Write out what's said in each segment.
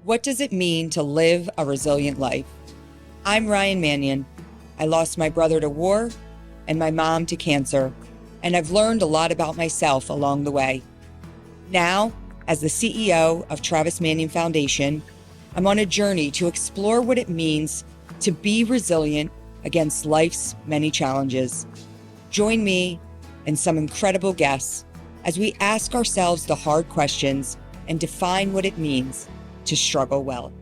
What does it mean to live a resilient life? I'm Ryan Manion. I lost my brother to war and my mom to cancer, and I've learned a lot about myself along the way. Now, as the CEO of Travis Manion Foundation, I'm on a journey to explore what it means to be resilient against life's many challenges. Join me and some incredible guests as we ask ourselves the hard questions and define what it means to struggle well.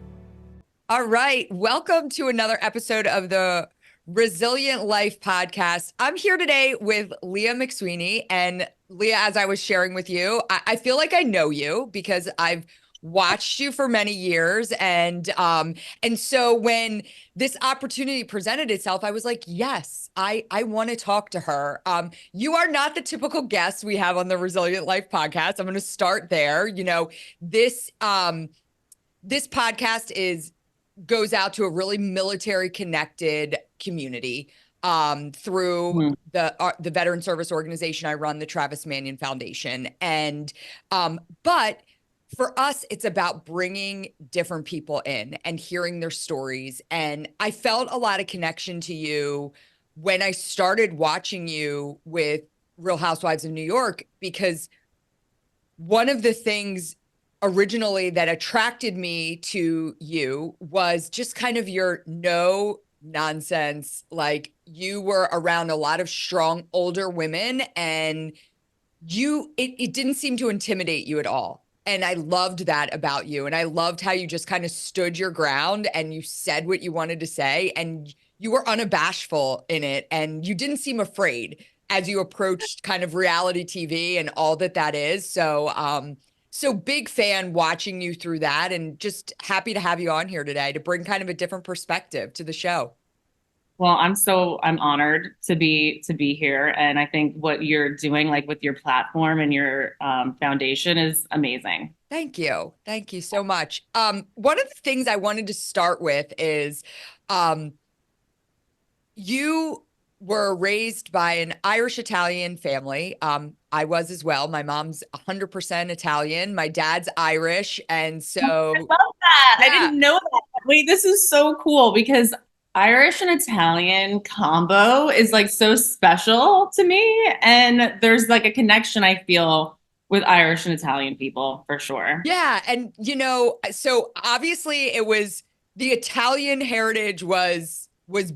All right. Welcome to another episode of the Resilient Life podcast. I'm here today with Leah McSweeney. And Leah, as I was sharing with you, I feel like I know you because I've watched you for many years. And so when this opportunity presented itself, I was like, yes, I want to talk to her. You are not the typical guest we have on the Resilient Life podcast. I'm going to start there. You know, this podcast goes out to a really military connected community through the veteran service organization I run, the Travis Manion Foundation. And but for us, it's about bringing different people in and hearing their stories. And I felt a lot of connection to you when I started watching you with Real Housewives of New York, because one of the things originally that attracted me to you was just kind of your no nonsense. Like, you were around a lot of strong older women, and it didn't seem to intimidate you at all. And I loved that about you. And I loved how you just kind of stood your ground and you said what you wanted to say, and you were unabashful in it. And you didn't seem afraid as you approached kind of reality TV and all that is. So big fan watching you through that, and just happy to have you on here today to bring kind of a different perspective to the show. Well, I'm honored to be here, and I think what you're doing, like with your platform and your foundation, is amazing. Thank you so much. One of the things I wanted to start with is, you were raised by an Irish Italian family. I was as well. My mom's 100% Italian. My dad's Irish, and I so love that. I yeah. didn't know that. Wait, this is so cool because Irish and Italian combo is like so special to me. And there's like a connection I feel with Irish and Italian people for sure. Yeah. And, so obviously it was the Italian heritage was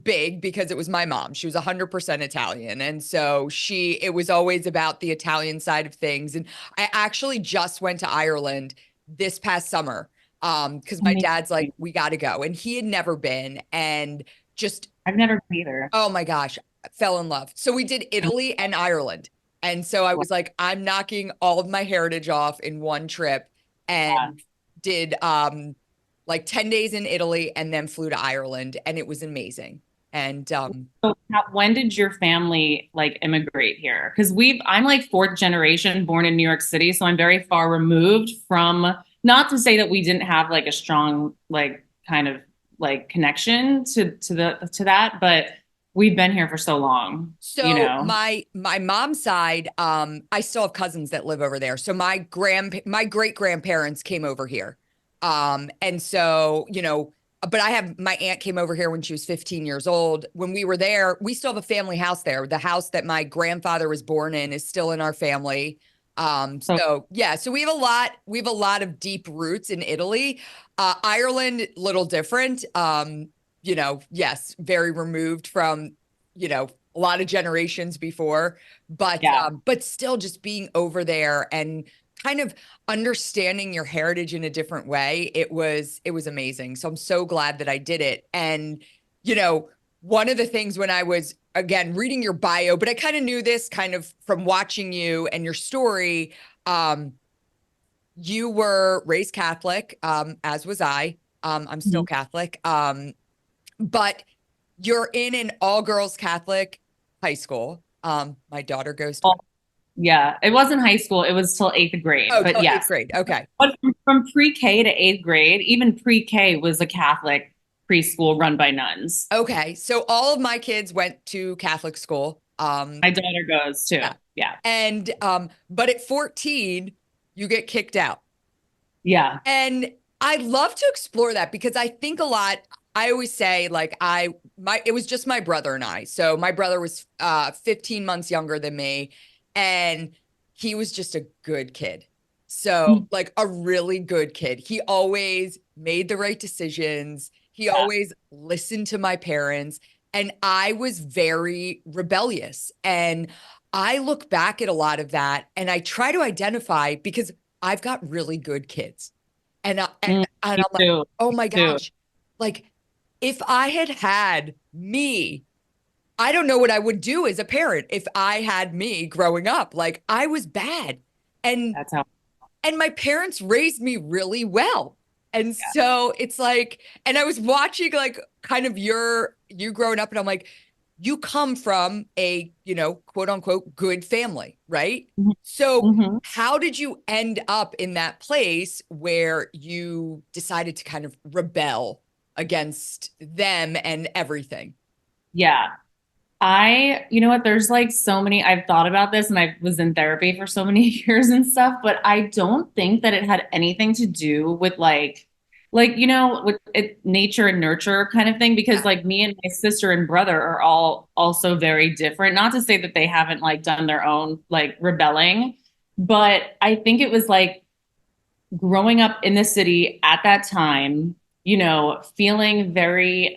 big because it was my mom. She was 100% Italian. And so it was always about the Italian side of things. And I actually just went to Ireland this past summer because my dad's like, we got to go. And he had never been. And just, I've never been either. oh my gosh, fell in love. So we did Italy and Ireland. And so I was like, I'm knocking all of my heritage off in one trip, and did like 10 days in Italy and then flew to Ireland, and it was amazing. And So when did your family like immigrate here? Because I'm like fourth generation born in New York City, so I'm very far removed from, not to say that we didn't have like a strong like kind of like connection to that, but we've been here for so long. So my mom's side, I still have cousins that live over there. So my great grandparents came over here. And so, but my aunt came over here when she was 15 years old. When we were there, we still have a family house there. The house that my grandfather was born in is still in our family. So we have a lot of deep roots in Italy. Ireland, little different. Yes, very removed from, a lot of generations before, but still just being over there and kind of understanding your heritage in a different way. It was amazing. So I'm so glad that I did it. And, one of the things when I was, again, reading your bio, but I kind of knew this kind of from watching you and your story, you were raised Catholic, as was I. I'm still Catholic. But you're in an all-girls Catholic high school. My daughter goes to. Yeah, it wasn't high school. It was till eighth grade. Oh, but till yes. eighth grade. Okay. But from pre-K to eighth grade, even pre-K was a Catholic preschool run by nuns. Okay. So all of my kids went to Catholic school. My daughter goes too. Yeah. And but at 14, you get kicked out. Yeah. And I love to explore that because I think a lot. I always say like it was just my brother and I. So my brother was 15 months younger than me, and he was just a good kid. So Mm. like a really good kid. He always made the right decisions. He Yeah. always listened to my parents, and I was very rebellious. And I look back at a lot of that and I try to identify because I've got really good kids. And and Me I'm like, too. oh Me my too. gosh, like if I had had me, I don't know what I would do as a parent if I had me growing up. Like I was bad, and That's how. my parents raised me really well. And Yeah. so it's like, and I was watching like kind of you growing up, and I'm like, you come from a, quote unquote, good family, right? Mhm. So Mhm. how did you end up in that place where you decided to kind of rebel against them and everything? Yeah. You know what, there's like so many, I've thought about this and I was in therapy for so many years and stuff, but I don't think that it had anything to do with with it, nature and nurture kind of thing, because Yeah. like me and my sister and brother are all also very different. Not to say that they haven't like done their own like rebelling, but I think it was like growing up in the city at that time, feeling very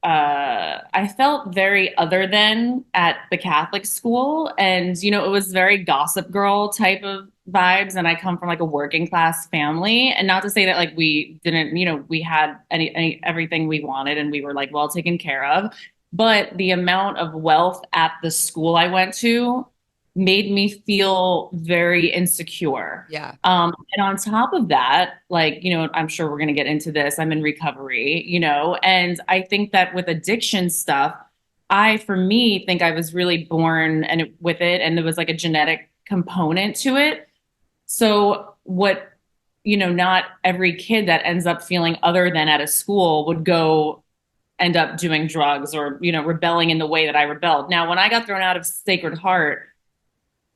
I felt very other than at the Catholic school. And, it was very gossip girl type of vibes. And I come from like a working class family. And not to say that like we didn't, we had everything we wanted and we were like well taken care of. But the amount of wealth at the school I went to made me feel very insecure. Yeah. And on top of that, like, I'm sure we're going to get into this. I'm in recovery, and I think that with addiction stuff, for me, think I was really born with it, and there was like a genetic component to it. So not every kid that ends up feeling other than at a school would go end up doing drugs or, rebelling in the way that I rebelled. Now, when I got thrown out of Sacred Heart,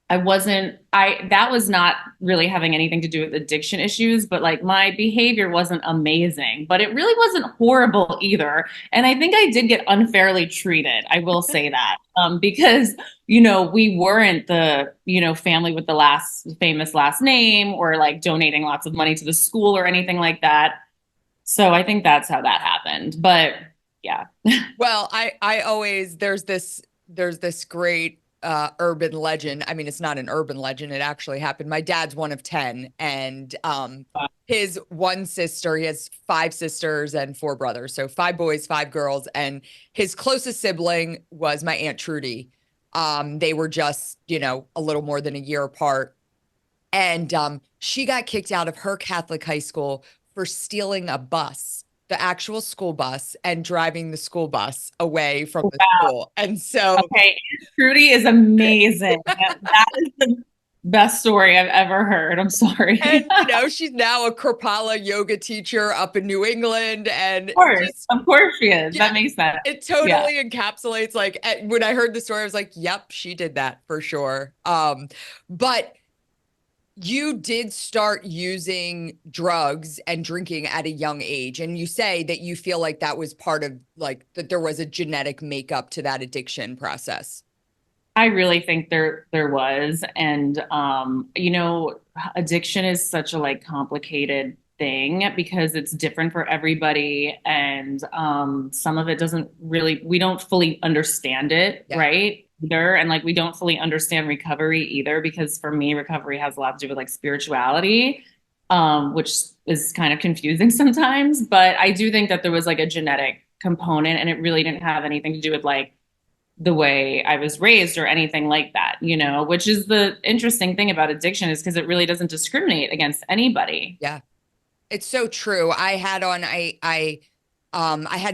that was not really having anything to do with addiction issues, but like my behavior wasn't amazing, but it really wasn't horrible either. And I think I did get unfairly treated. I will say that, because, we weren't the, family with the last famous last name or like donating lots of money to the school or anything like that. So I think that's how that happened. But yeah. Well, I always there's this great urban legend. I mean, it's not an urban legend, it actually happened. My dad's one of 10, and his one sister, he has five sisters and four brothers. So five boys, five girls, and his closest sibling was my Aunt Trudy. They were just, a little more than a year apart. And she got kicked out of her Catholic high school for stealing a bus, the actual school bus, and driving the school bus away from the school. And so, Okay, Trudy is amazing. That is the best story I've ever heard. I'm sorry. and she's now a Kripalu yoga teacher up in New England, and just Of course she is. yeah, That makes sense. it Yeah. totally encapsulates like when I heard the story, I was like, yep, she did that for sure. But you did start using drugs and drinking at a young age, and you say that you feel like that was part of like that there was a genetic makeup to that addiction process. I really think there was. And addiction is such a like complicated thing because it's different for everybody. And some of it doesn't really, we don't fully understand it, Yeah. right? Either. And like we don't fully understand recovery either, because for me, recovery has a lot to do with like spirituality, which is kind of confusing sometimes. But I do think that there was like a genetic component, and it really didn't have anything to do with like the way I was raised or anything like that, which is the interesting thing about addiction, is because it really doesn't discriminate against anybody. Yeah. It's so true. I had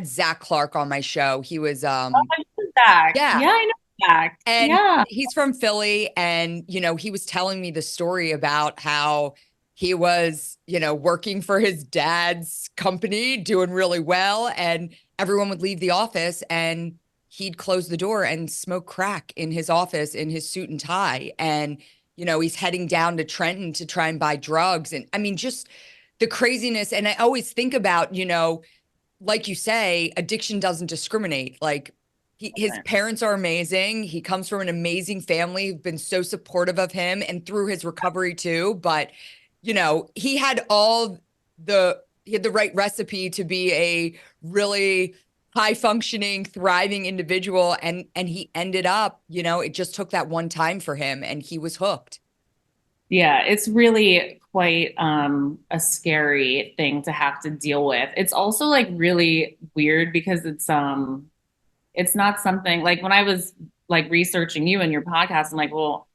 Zach Clark on my show. He was Oh, I know Zach. yeah, Yeah, I know Zach. and Yeah. he's from Philly, and he was telling me the story about how he was, working for his dad's company, doing really well, and everyone would leave the office and he'd close the door and smoke crack in his office in his suit and tie. And he's heading down to Trenton to try and buy drugs. And I mean, just the craziness. And I always think about, like you say, addiction doesn't discriminate. Like his parents are amazing. He comes from an amazing family who've been so supportive of him and through his recovery too. But, he had the right recipe to be a really high functioning, thriving individual. And he ended up, it just took that one time for him and he was hooked. Yeah, it's really quite a scary thing to have to deal with. It's also like really weird because it's not something like when I was like researching you and your podcast, I'm like, well,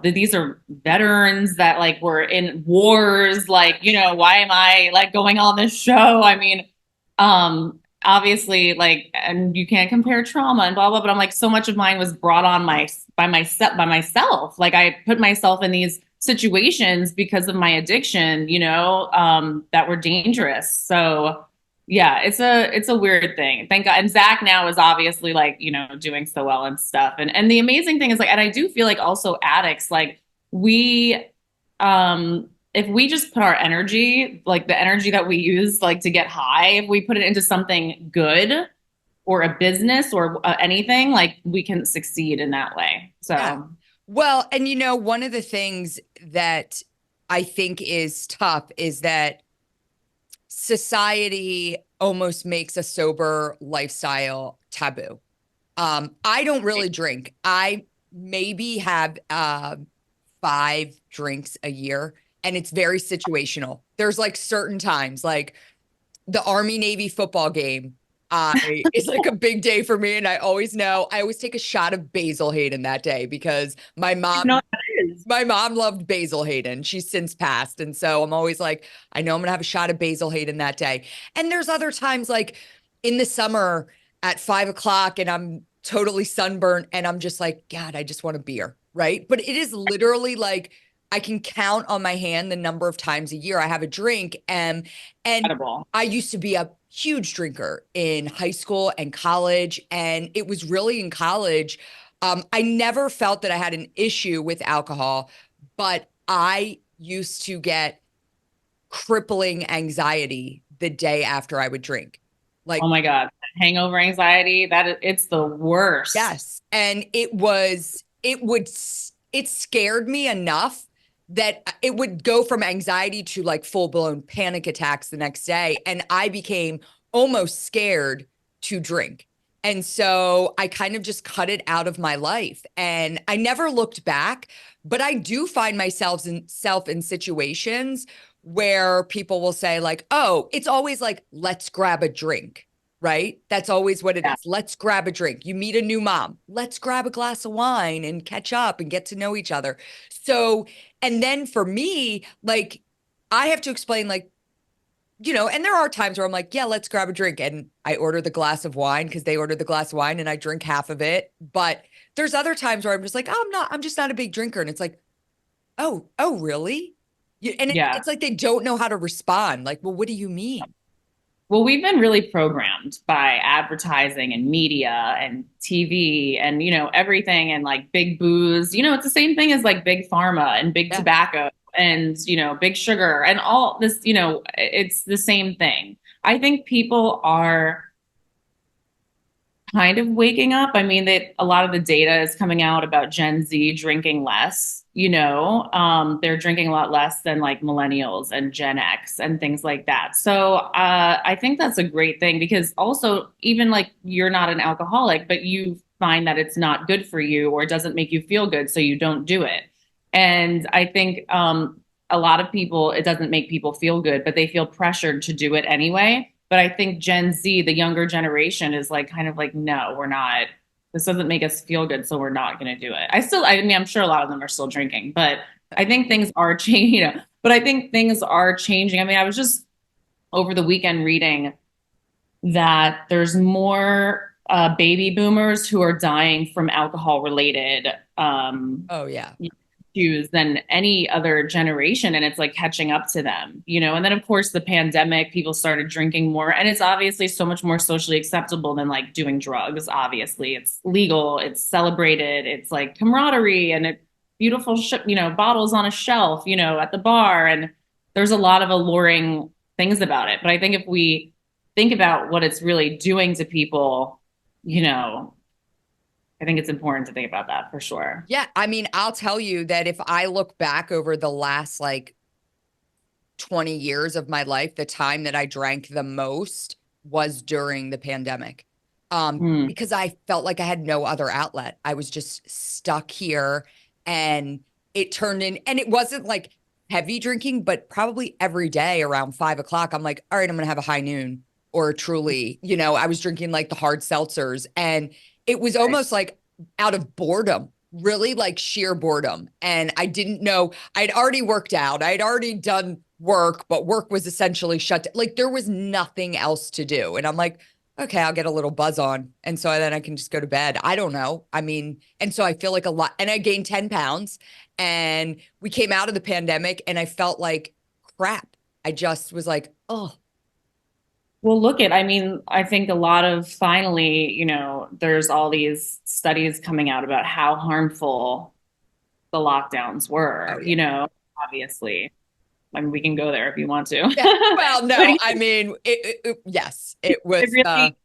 these are veterans that like were in wars, like, why am I like going on this show? I mean, obviously like, and you can't compare trauma and blah blah, but I'm like, so much of mine was brought on by myself. Like I put myself in these situations because of my addiction, that were dangerous. So yeah, it's a weird thing. Thank God. And Zach now is obviously like, doing so well and stuff. And the amazing thing is like, and I do feel like also addicts, like we if we just put our energy, like the energy that we use like to get high, if we put it into something good or a business or anything, like we can succeed in that way. So Yeah. Well, and one of the things that I think is tough is that society almost makes a sober lifestyle taboo. I don't really drink. I maybe have 5 drinks a year, and it's very situational. There's like certain times, like the Army Navy football game. It's like a big day for me, and I always know I always take a shot of Basil Hayden that day because my mom loved Basil Hayden. She's since passed. And so I'm always like, I know I'm going to have a shot of Basil Hayden that day. And there's other times like in the summer at 5 o'clock and I'm totally sunburnt and I'm just like, God, I just want a beer. Right. But it is literally like, I can count on my hand the number of times a year I have a drink. And incredible. I used to be a huge drinker in high school and college. And it was really in college. I never felt that I had an issue with alcohol, but I used to get crippling anxiety the day after I would drink. Like, Oh my God. Hangover anxiety, it's the worst. yes. And it scared me enough that it would go from anxiety to like full blown panic attacks the next day. And I became almost scared to drink. And so I kind of just cut it out of my life. And I never looked back, but I do find myself in situations where people will say, like, oh, it's always like, let's grab a drink, right? That's always what it is. Let's grab a drink. You meet a new mom. Let's grab a glass of wine and catch up and get to know each other. So, and then for me, like, I have to explain, like, and there are times where I'm like, yeah, let's grab a drink. And I order the glass of wine because they ordered the glass of wine and I drink half of it. But there's other times where I'm just like, oh, I'm just not a big drinker. And it's like, oh, really? And it's like they don't know how to respond. Like, well, what do you mean? Well, we've been really programmed by advertising and media and TV and, everything and like big booze. It's the same thing as like big pharma and big tobacco and, big sugar and all this, it's the same thing. I think people are kind of waking up. I mean, that a lot of the data is coming out about Gen Z drinking less. They're drinking a lot less than like millennials and Gen X and things like that. So I think that's a great thing because also even like you're not an alcoholic, but you find that it's not good for you or it doesn't make you feel good, so you don't do it. And I think a lot of people, it doesn't make people feel good, but they feel pressured to do it anyway. But I think Gen Z, the younger generation, is like kind of like, no, we're not. This doesn't make us feel good, so we're not going to do it. I mean, I'm sure a lot of them are still drinking, but I think things are changing. But I think things are changing. I mean, I was just over the weekend reading that there's more baby boomers who are dying from alcohol related Oh, yeah. issues than any other generation, and it's like catching up to them, and then of course the pandemic, people started drinking more, and it's obviously so much more socially acceptable than like doing drugs. Obviously it's legal, it's celebrated, it's like camaraderie and it beautiful bottles on a shelf, at the bar, and there's a lot of alluring things about it. But I think if we think about what it's really doing to people, you know, I think it's important to think about that for sure. Yeah, I mean, I'll tell you that if I look back over the last like 20 years of my life, the time that I drank the most was during the pandemic. Hmm. Because I felt like I had no other outlet. I was just stuck here and it turned in, and it wasn't like heavy drinking, but probably every day around 5 o'clock, I'm like, all right, I'm gonna have a high noon or a truly, I was drinking like the hard seltzers, and it was Right. almost like out of boredom, really like sheer boredom. And I didn't know, I'd already worked out, I'd already done work, but work was essentially shut down. Like there was nothing else to do. And I'm like, okay, I'll get a little buzz on. And so then I can just go to bed. I don't know. I mean, and so I feel like a lot, and I gained 10 pounds and we came out of the pandemic and I felt like crap. I just was like, oh, Well, I mean, I think a lot of finally, there's all these studies coming out about how harmful the lockdowns oh were, yeah. obviously. I mean, we can go there if you want to. Yeah. Well, But no, I mean, yes, it was, it really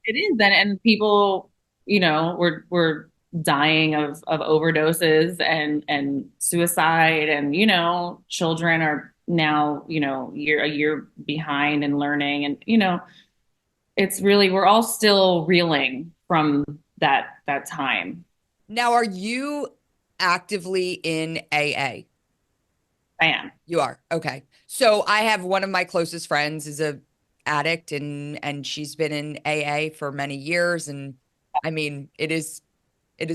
it is. And people, were dying of overdoses and suicide, and children are now, a year behind in learning, and it's really, we're all still reeling from that time. now are you actively in AA? I am. You are. Okay. So I have one of my closest friends is a addict and she's been in AA for many years, and I mean it is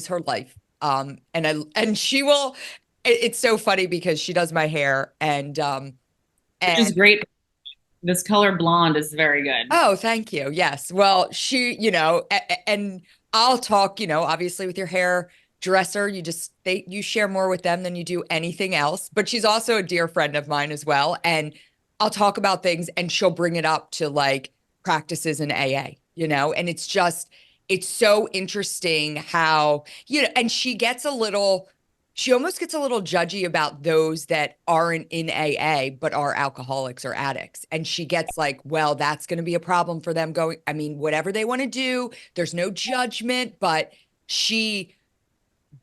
her life. And she will it's so funny because she does my hair Which and is great. This color blonde is very good. oh, thank you. Yes. Well, and I'll talk, obviously with your hairdresser, you share more with them than you do anything else. But she's also a dear friend of mine as well. And I'll talk about things and she'll bring it up to like practices in AA, and it's so interesting how, and she almost gets a little judgy about those that aren't in AA but are alcoholics or addicts. And she gets like, well, that's going to be a problem for them going. I mean, whatever they want to do, there's no judgment, but she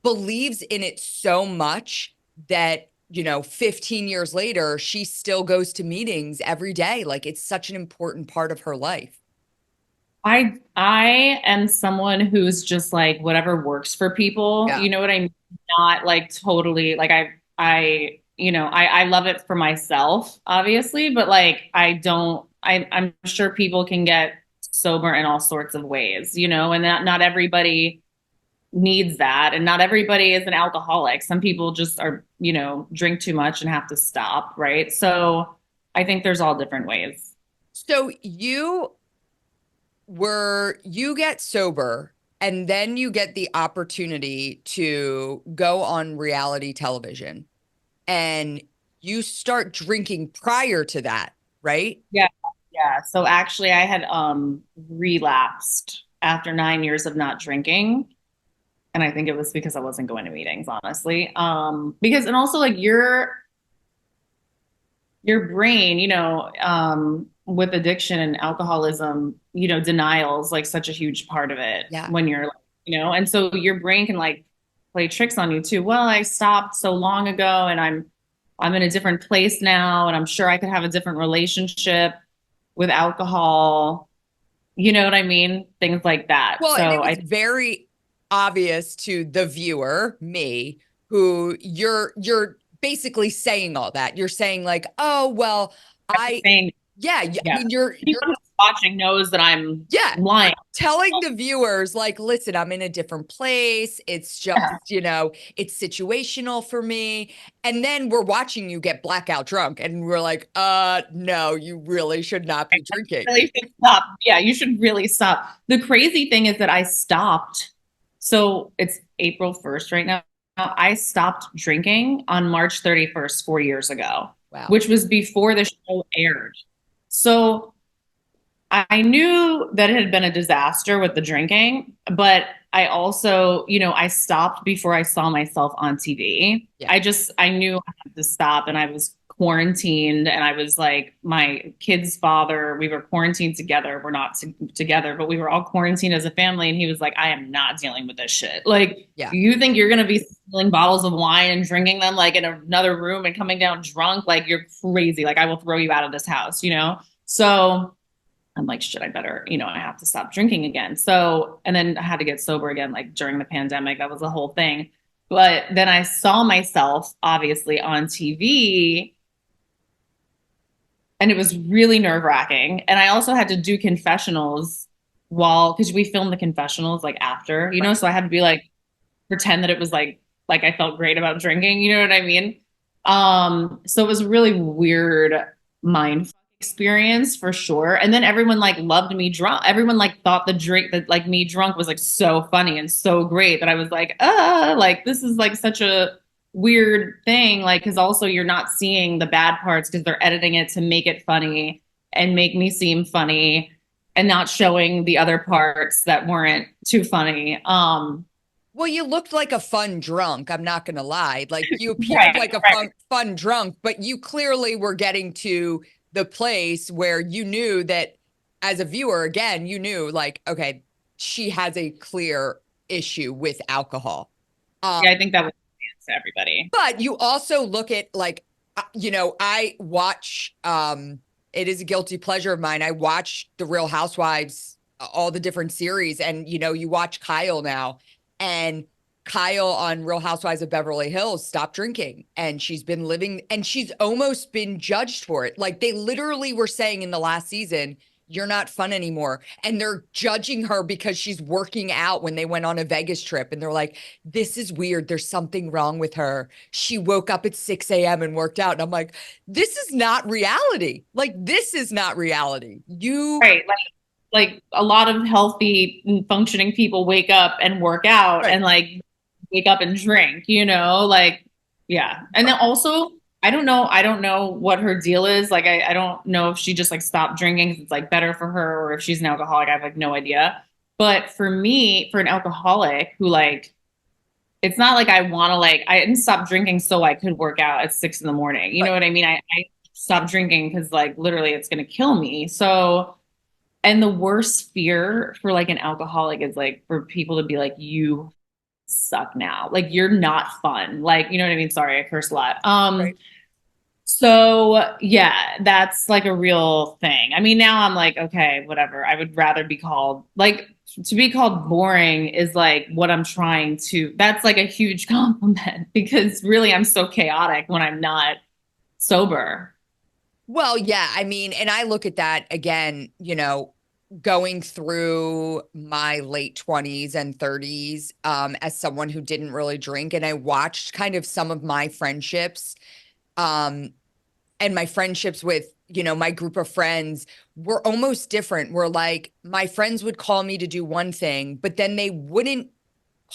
believes in it so much that, 15 years later, she still goes to meetings every day. Like it's such an important part of her life. I am someone who's just like whatever works for people. Yeah. You know what I mean? Not like totally like I love it for myself, obviously, but like I'm sure people can get sober in all sorts of ways, and that not everybody needs that, and not everybody is an alcoholic. Some people just are, drink too much and have to stop, right? So I think there's all different ways. So you get sober and then you get the opportunity to go on reality television and you start drinking prior to that, right? Yeah. Yeah. So actually I had relapsed after 9 years of not drinking. And I think it was because I wasn't going to meetings, honestly. Because and also like your brain, with addiction and alcoholism, denial is like such a huge part of it Yeah. when you're, and so your brain can like play tricks on you too. Well, I stopped so long ago and I'm in a different place now, and I'm sure I could have a different relationship with alcohol. You know what I mean? Things like that. Well, and it So was I very obvious to the viewer, me, who you're basically saying all that. You're saying like, "Oh, well, I think, yeah, I yeah, mean you're anyone who's watching knows that I'm yeah, lying. telling the viewers like, listen, I'm in a different place. It's just, Yeah. it's situational for me. And then we're watching you get blackout drunk and we're like, no, you really should not be drinking. Really should stop. Yeah, you should really stop. The crazy thing is that I stopped. So it's April 1st right now. I stopped drinking on March 31st, 4 years ago, Wow. which was before the show aired. So I knew that it had been a disaster with the drinking, but I also, I stopped before I saw myself on TV. Yeah. I knew I had to stop, and I was quarantined, and I was like my kid's father. We were quarantined together. We're not together, but we were all quarantined as a family. And he was like, I am not dealing with this shit. Like, Yeah. you think you're going to be stealing bottles of wine and drinking them like in another room and coming down drunk? Like, you're crazy. Like, I will throw you out of this house, you know? So I'm like, shit, I better, you know, I have to stop drinking again. So, and then I had to get sober again, like during the pandemic. That was the whole thing. But then I saw myself obviously on TV, and it was really nerve wracking. And I also had to do confessionals because we filmed the confessionals like after, you know, so I had to be like, pretend that it was like I felt great about drinking, you know what I mean? So it was a really weird mind experience for sure. And then everyone like loved me drunk. Everyone like thought the drink that like me drunk was like so funny and so great that I was like this is like such a weird thing. Like, cause also you're not seeing the bad parts because they're editing it to make it funny and make me seem funny and not showing the other parts that weren't too funny. Well, you looked like a fun drunk. I'm not going to lie. Like you appeared Right, like a right. fun drunk, but you clearly were getting to the place where you knew that as a viewer, again, you knew like, okay, she has a clear issue with alcohol. Yeah, I think that was to everybody. But you also look at like, you know, I watch, it is a guilty pleasure of mine. I watch The Real Housewives, all the different series, and, you know, you watch Kyle now, and Kyle on Real Housewives of Beverly Hills stopped drinking, and she's been living, and she's almost been judged for it. Like they literally were saying in the last season, you're not fun anymore. And they're judging her because she's working out when they went on a Vegas trip. And they're like, this is weird. There's something wrong with her. She woke up at 6 a.m. and worked out. And I'm like, this is not reality. Like, this is not reality. Right. Like a lot of healthy and functioning people wake up and work out Right. and like wake up and drink, you know, like, yeah. And then also, I don't know what her deal is. Like, I don't know if she just like stopped drinking 'cause it's like better for her or if she's an alcoholic. I have like no idea. But for me, for an alcoholic who like, it's not like I want to like, I didn't stop drinking so I could work out at 6 in the morning. You know Right. what I mean? I stopped drinking because like literally it's going to kill me. So, and the worst fear for like an alcoholic is like for people to be like, you suck now. Like you're not fun. Like, you know what I mean? Sorry, I curse a lot. Right. So yeah, that's like a real thing. I mean, now I'm like, okay, whatever. I would rather be called like to be called boring is like what I'm trying to, that's like a huge compliment because really I'm so chaotic when I'm not sober. Well, yeah, I mean, and I look at that again, you know, going through my late 20s and 30s, as someone who didn't really drink, and I watched kind of some of my friendships, um, and my friendships with, you know, my group of friends were almost different. Where like my friends would call me to do one thing, but then they wouldn't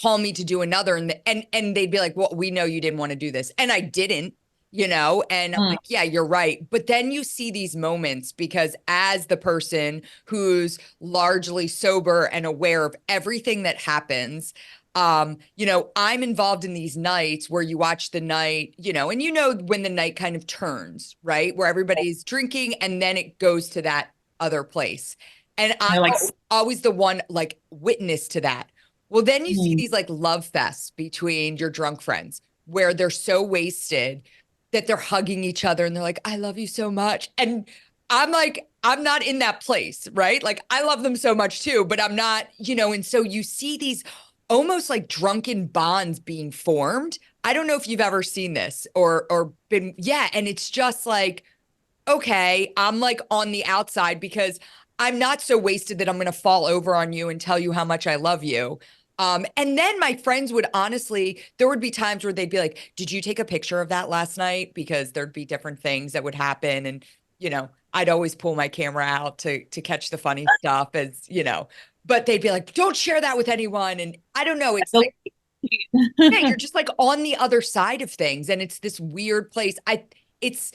call me to do another, and they'd be like, well, we know you didn't want to do this, and I didn't, you know. And I'm Mm. like, yeah, you're right. But then you see these moments, because as the person who's largely sober and aware of everything that happens, you know, I'm involved in these nights where you watch the night, you know, and you know when the night kind of turns, right, where everybody's drinking and then it goes to that other place, and I'm They're like, always the one like witness to that. Well, then you see mm. these like love fests between your drunk friends where they're so wasted that they're hugging each other and they're like, I love you so much. And I'm like, I'm not in that place, right? Like, I love them so much too, but I'm not, you know. And so you see these almost like drunken bonds being formed. I don't know if you've ever seen this or been, yeah. And it's just like, okay, I'm like on the outside because I'm not so wasted that I'm going to fall over on you and tell you how much I love you. And then my friends would honestly, there would be times where they'd be like, did you take a picture of that last night? Because there'd be different things that would happen. And, you know, I'd always pull my camera out to catch the funny stuff, as, you know, but they'd be like, don't share that with anyone. And I don't know. It's like, yeah, you're just like on the other side of things. And it's this weird place. It's,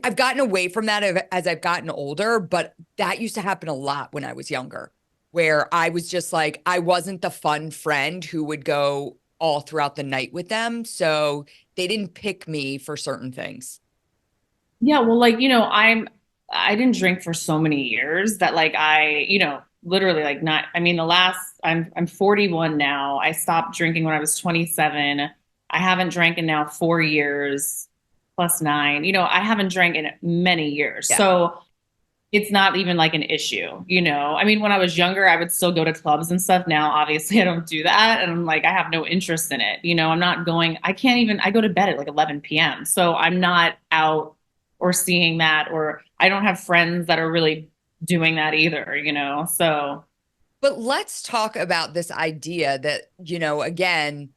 I've gotten away from that as I've gotten older, but that used to happen a lot when I was younger, where I was just like, I wasn't the fun friend who would go all throughout the night with them. So they didn't pick me for certain things. Yeah, well, like, I didn't drink for so many years that like literally like not, I mean, I'm 41 now. I stopped drinking when I was 27. I haven't drank in now 4 years plus nine. I haven't drank in many years. Yeah. So it's not even like an issue. I mean, when I was younger, I would still go to clubs and stuff. Now, obviously, I don't do that. And I'm like, I have no interest in it. I'm not going, I go to bed at like 11 p.m. So I'm not out or seeing that, or I don't have friends that are really doing that either. So But let's talk about this idea that, again,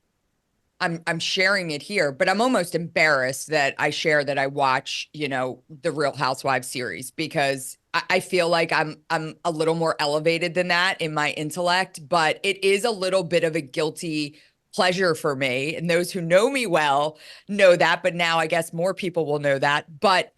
I'm sharing it here, but I'm almost embarrassed that I share that I watch, the Real Housewives series because I feel like I'm a little more elevated than that in my intellect, but it is a little bit of a guilty pleasure for me. And those who know me well know that, but now I guess more people will know that. But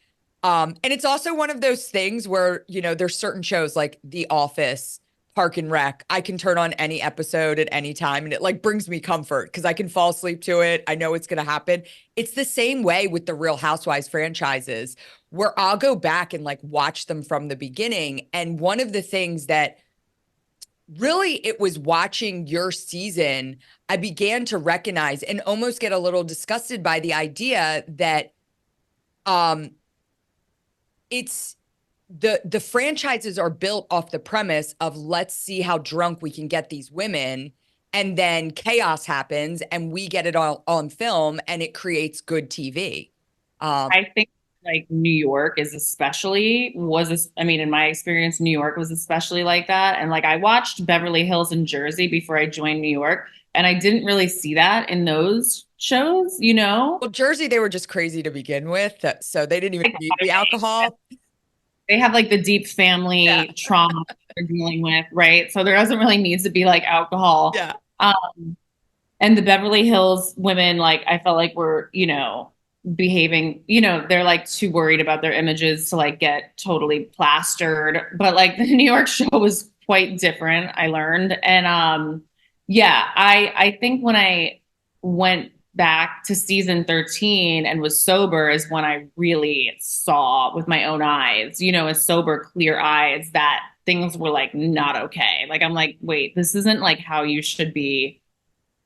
and it's also one of those things where, there's certain shows like The Office, Park and Rec. I can turn on any episode at any time and it like brings me comfort because I can fall asleep to it. I know it's going to happen. It's the same way with the Real Housewives franchises where I'll go back and like watch them from the beginning. And one of the things that really it was watching your season, I began to recognize and almost get a little disgusted by the idea that um it's the franchises are built off the premise of let's see how drunk we can get these women, and then chaos happens and we get it all on film and it creates good TV. I think like New York is especially was this, I mean, in my experience, New York was especially like that. And like I watched Beverly Hills and Jersey before I joined New York, and I didn't really see that in those shows. Well, Jersey, they were just crazy to begin with, so they didn't even need the alcohol. They have like the deep Yeah, family trauma they're dealing with, right? So there doesn't really need to be like alcohol. yeah. And the Beverly Hills women, like, I felt like were behaving, they're like too worried about their images to like get totally plastered. But like the New York show was quite different, I learned. And yeah, I think when I went back to season 13 and was sober is when I really saw with my own eyes, as sober, clear eyes, that things were like not okay. Like I'm like, wait, this isn't like how you should be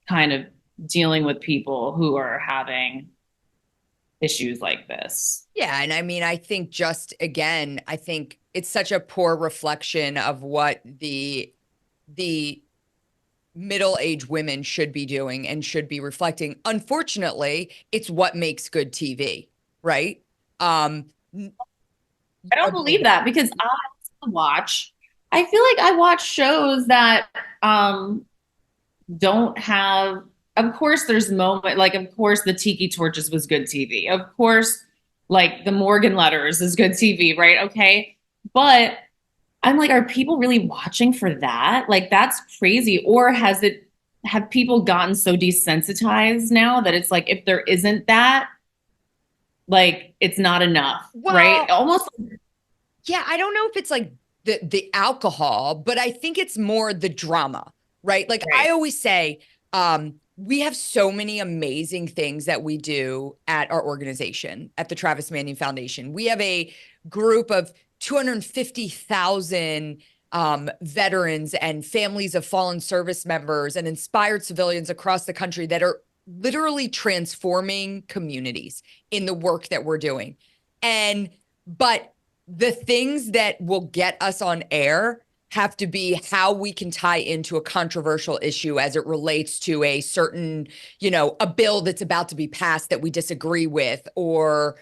kind of dealing with people who are having issues like this. Yeah, and I mean, I think just again, I think it's such a poor reflection of what the middle-aged women should be doing and should be reflecting. Unfortunately, it's what makes good TV, right? Um, I don't believe that because I feel like I watch shows that don't have, of course there's moment, like of course the Tiki Torches was good TV. Of course, like the Morgan Letters is good TV, right? Okay. But I'm like, are people really watching for that? Like that's crazy. Or have people gotten so desensitized now that it's like if there isn't that, like it's not enough, right? well, Almost. yeah, I don't know if it's like the alcohol, but I think it's more the drama, right? Like I Right. always say, we have so many amazing things that we do at our organization, at the Travis Manion Foundation. We have a group of 250,000 veterans and families of fallen service members and inspired civilians across the country that are literally transforming communities in the work that we're doing. But the things that will get us on air have to be how we can tie into a controversial issue as it relates to a certain, a bill that's about to be passed that we disagree with, or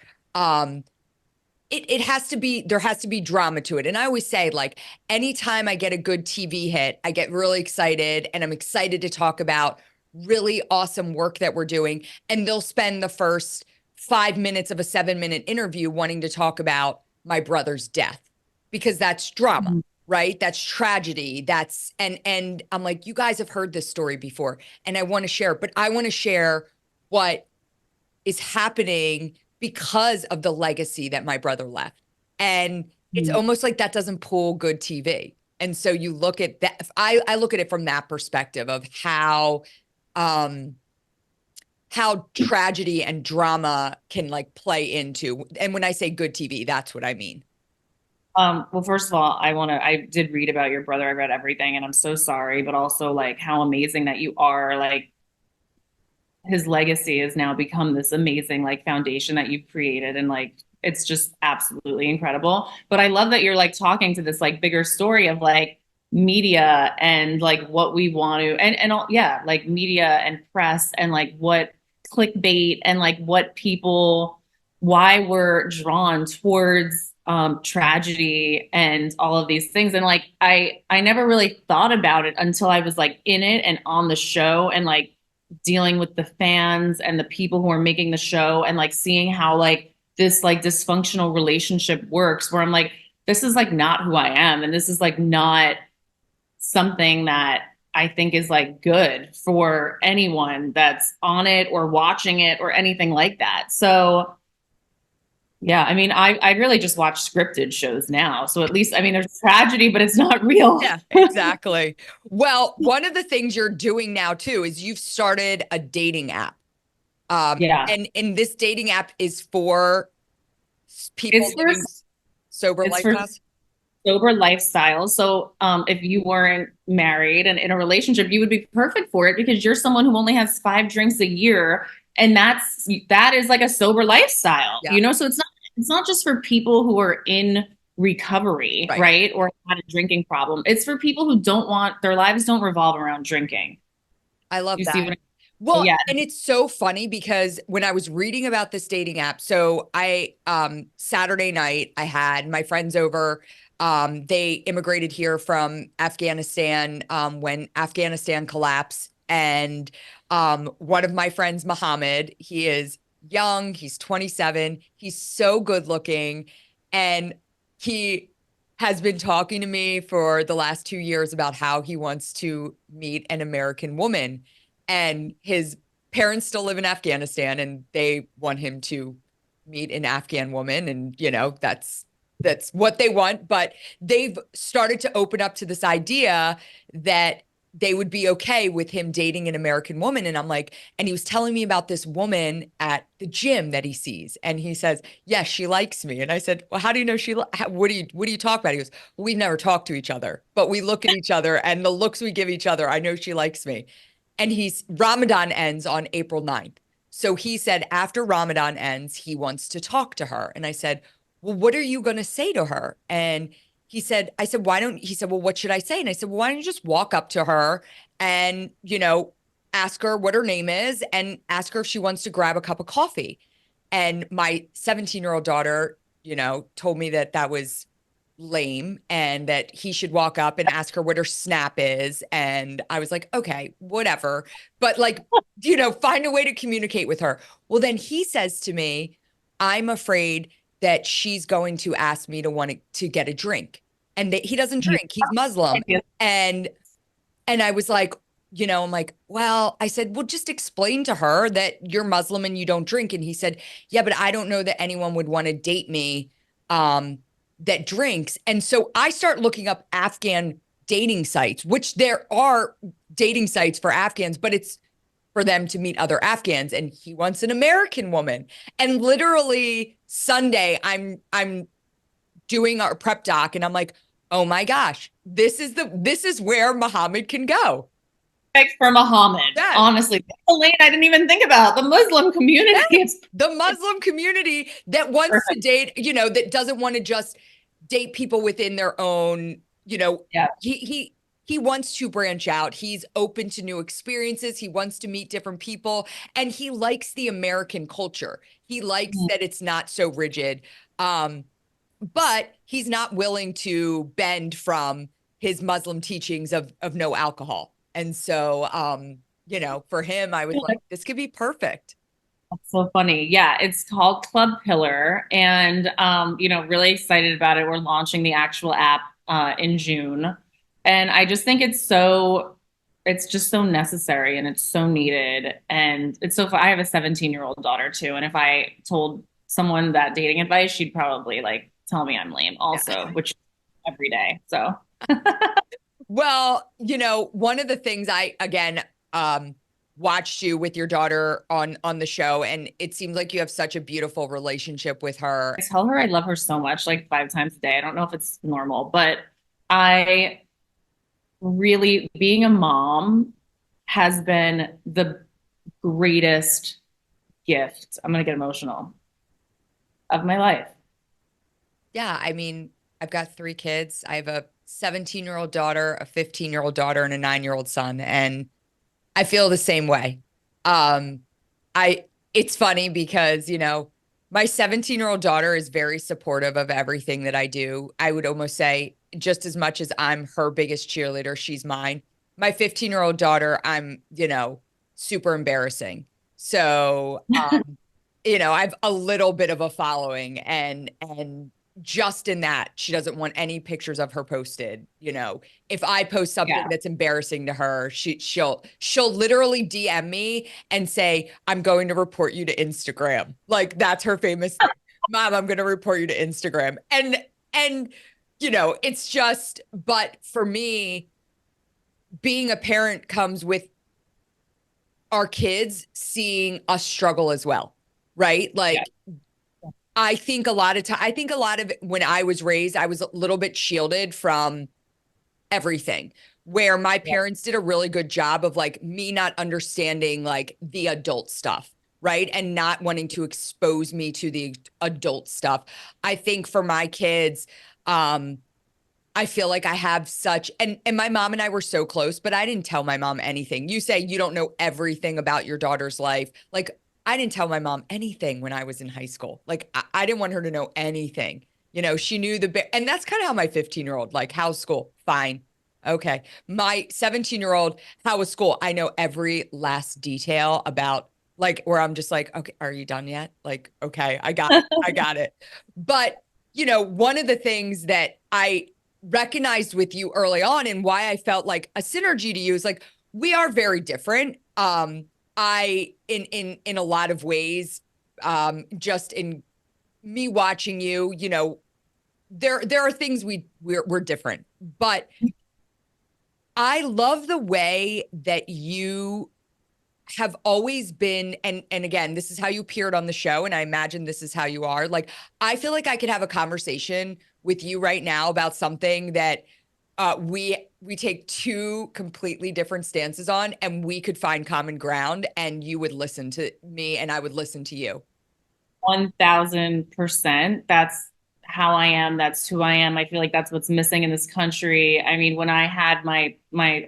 it has to be, there has to be drama to it. And I always say, like, anytime I get a good TV hit, I get really excited and I'm excited to talk about really awesome work that we're doing. And they'll spend the first 5 minutes of a 7-minute interview wanting to talk about my brother's death because that's drama, right? That's tragedy. And I'm like, you guys have heard this story before and I want to share, but I want to share what is happening because of the legacy that my brother left. And it's Mhm. almost like that doesn't pull good TV. And so you look at that, I look at it from that perspective of um how tragedy and drama can like play into. And when I say good TV, that's what I mean. Well, first of all, I did read about your brother. I read everything and I'm so sorry, but also like how amazing that you are. Like his legacy has now become this amazing like foundation that you've created. And like, it's just absolutely incredible. But I love that you're like talking to this like bigger story of like media and like what we want to, and all, yeah, like media and press and like what clickbait and like what people, why we're drawn towards tragedy and all of these things. And like I never really thought about it until I was like in it and on the show and like dealing with the fans and the people who are making the show and like seeing how like this like dysfunctional relationship works, where I'm like, this is like not who I am, and this is like not something that I think is like good for anyone that's on it or watching it or anything like that. So yeah, I mean, I really just watch scripted shows now. So at least, I mean, there's tragedy, but it's not real. Yeah, exactly. Well, one of the things you're doing now too is you've started a dating app. Yeah. And this dating app is for people It's for living sober it's for lifestyles. sober lifestyle. So if you weren't married and in a relationship, you would be perfect for it because you're someone who only has 5 drinks a year. And that is like a sober lifestyle, Yeah, you know? So it's not just for people who are in recovery, right. right? Or had a drinking problem. It's for people who don't want their lives don't revolve around drinking. I love You see that. what Well, yeah. and it's so funny because when I was reading about this dating app, so I Saturday night I had my friends over. They immigrated here from Afghanistan when Afghanistan collapsed. And one of my friends, Mohammed, he is young, he's 27, he's so good looking, and he has been talking to me for the last 2 years about how he wants to meet an American woman, and his parents still live in Afghanistan and they want him to meet an Afghan woman, and that's what they want, but they've started to open up to this idea that they would be okay with him dating an American woman. And I'm like, and he was telling me about this woman at the gym that he sees, and he says, yes, she likes me. And I said, well, how do you know what do you talk about? He goes, well, we've never talked to each other, but we look at each other and the looks we give each other, I know she likes me. And he's Ramadan ends on April 9th. So he said after Ramadan ends, he wants to talk to her. And I said, well, what are you going to say to her? And I said, why don't, he said, well, what should I say? And I said, well, why don't you just walk up to her and, ask her what her name is and ask her if she wants to grab a cup of coffee. And my 17-year-old daughter, told me that that was lame and that he should walk up and ask her what her snap is. And I was like, okay, whatever. But like, find a way to communicate with her. Well, then he says to me, I'm afraid that she's going to ask me to want to get a drink. And that he doesn't drink. He's Muslim. And I was like, I'm like, well, I said, well, just explain to her that you're Muslim and you don't drink. And he said, yeah, but I don't know that anyone would want to date me that drinks. And so I start looking up Afghan dating sites, which there are dating sites for Afghans, but it's for them to meet other Afghans. And he wants an American woman. And literally Sunday, I'm doing our prep doc and I'm like, oh my gosh, this is where Muhammad can go. For Muhammad, Yes. honestly. That's a lane I didn't even think about. The Muslim community Yes. is The Muslim community that wants to perfect. date, that doesn't want to just date people within their own, Yeah. he wants to branch out. He's open to new experiences. He wants to meet different people, and he likes the American culture. He likes that it's not so rigid. But he's not willing to bend from his Muslim teachings of no alcohol. And so, for him, I was like, this could be perfect. That's so funny. Yeah, it's called Club Pillar, and really excited about it. We're launching the actual app in June, and I just think it's just so necessary and it's so needed, and it's so. I have a 17-year-old daughter too, and if I told someone that dating advice, she'd probably like tell me I'm lame, also, which every day. So Well, one of the things I, again, watched you with your daughter on the show, and it seems like you have such a beautiful relationship with her. I tell her I love her so much, like 5 times a day. I don't know if it's normal, but I really, being a mom has been the greatest gift. I'm going to get emotional of my life. Yeah, I mean, I've got three kids. I have a 17-year-old daughter, a 15-year-old daughter, and a 9-year-old son, and I feel the same way. Um, I it's funny because, my 17-year-old daughter is very supportive of everything that I do. I would almost say just as much as I'm her biggest cheerleader, she's mine. My 15-year-old daughter, I'm, super embarrassing. So, I have a little bit of a following, and just in that, she doesn't want any pictures of her posted. If I post something Yeah. that's embarrassing to her, she'll literally DM me and say, "I'm going to report you to Instagram." Like, that's her famous thing. Mom, I'm going to report you to Instagram. And it's just, but for me, being a parent comes with our kids seeing us struggle as well, right? Like, Yeah. I think a lot of when I was raised, I was a little bit shielded from everything, where my Yeah. parents did a really good job of like me not understanding like the adult stuff, right? And not wanting to expose me to the adult stuff. I think for my kids, I feel like I have such, and my mom and I were so close, but I didn't tell my mom anything. You say you don't know everything about your daughter's life. Like, I didn't tell my mom anything when I was in high school. Like, I didn't want her to know anything. She knew and that's kind of how my 15-year-old, like, how's school? Fine. Okay. My 17-year-old, how was school? I know every last detail about, like, where I'm just like, okay, are you done yet? Like, okay, I got it. I got it. But, one of the things that I recognized with you early on and why I felt like a synergy to you is like, we are very different. I in a lot of ways, just in me watching you, there are things we're different, but I love the way that you have always been, and again, this is how you appeared on the show, and I imagine this is how you are. Like, I feel like I could have a conversation with you right now about something that we take two completely different stances on, and we could find common ground, and you would listen to me and I would listen to you. 1000%. That's how I am. That's who I am. I feel like that's what's missing in this country. I mean, when I had my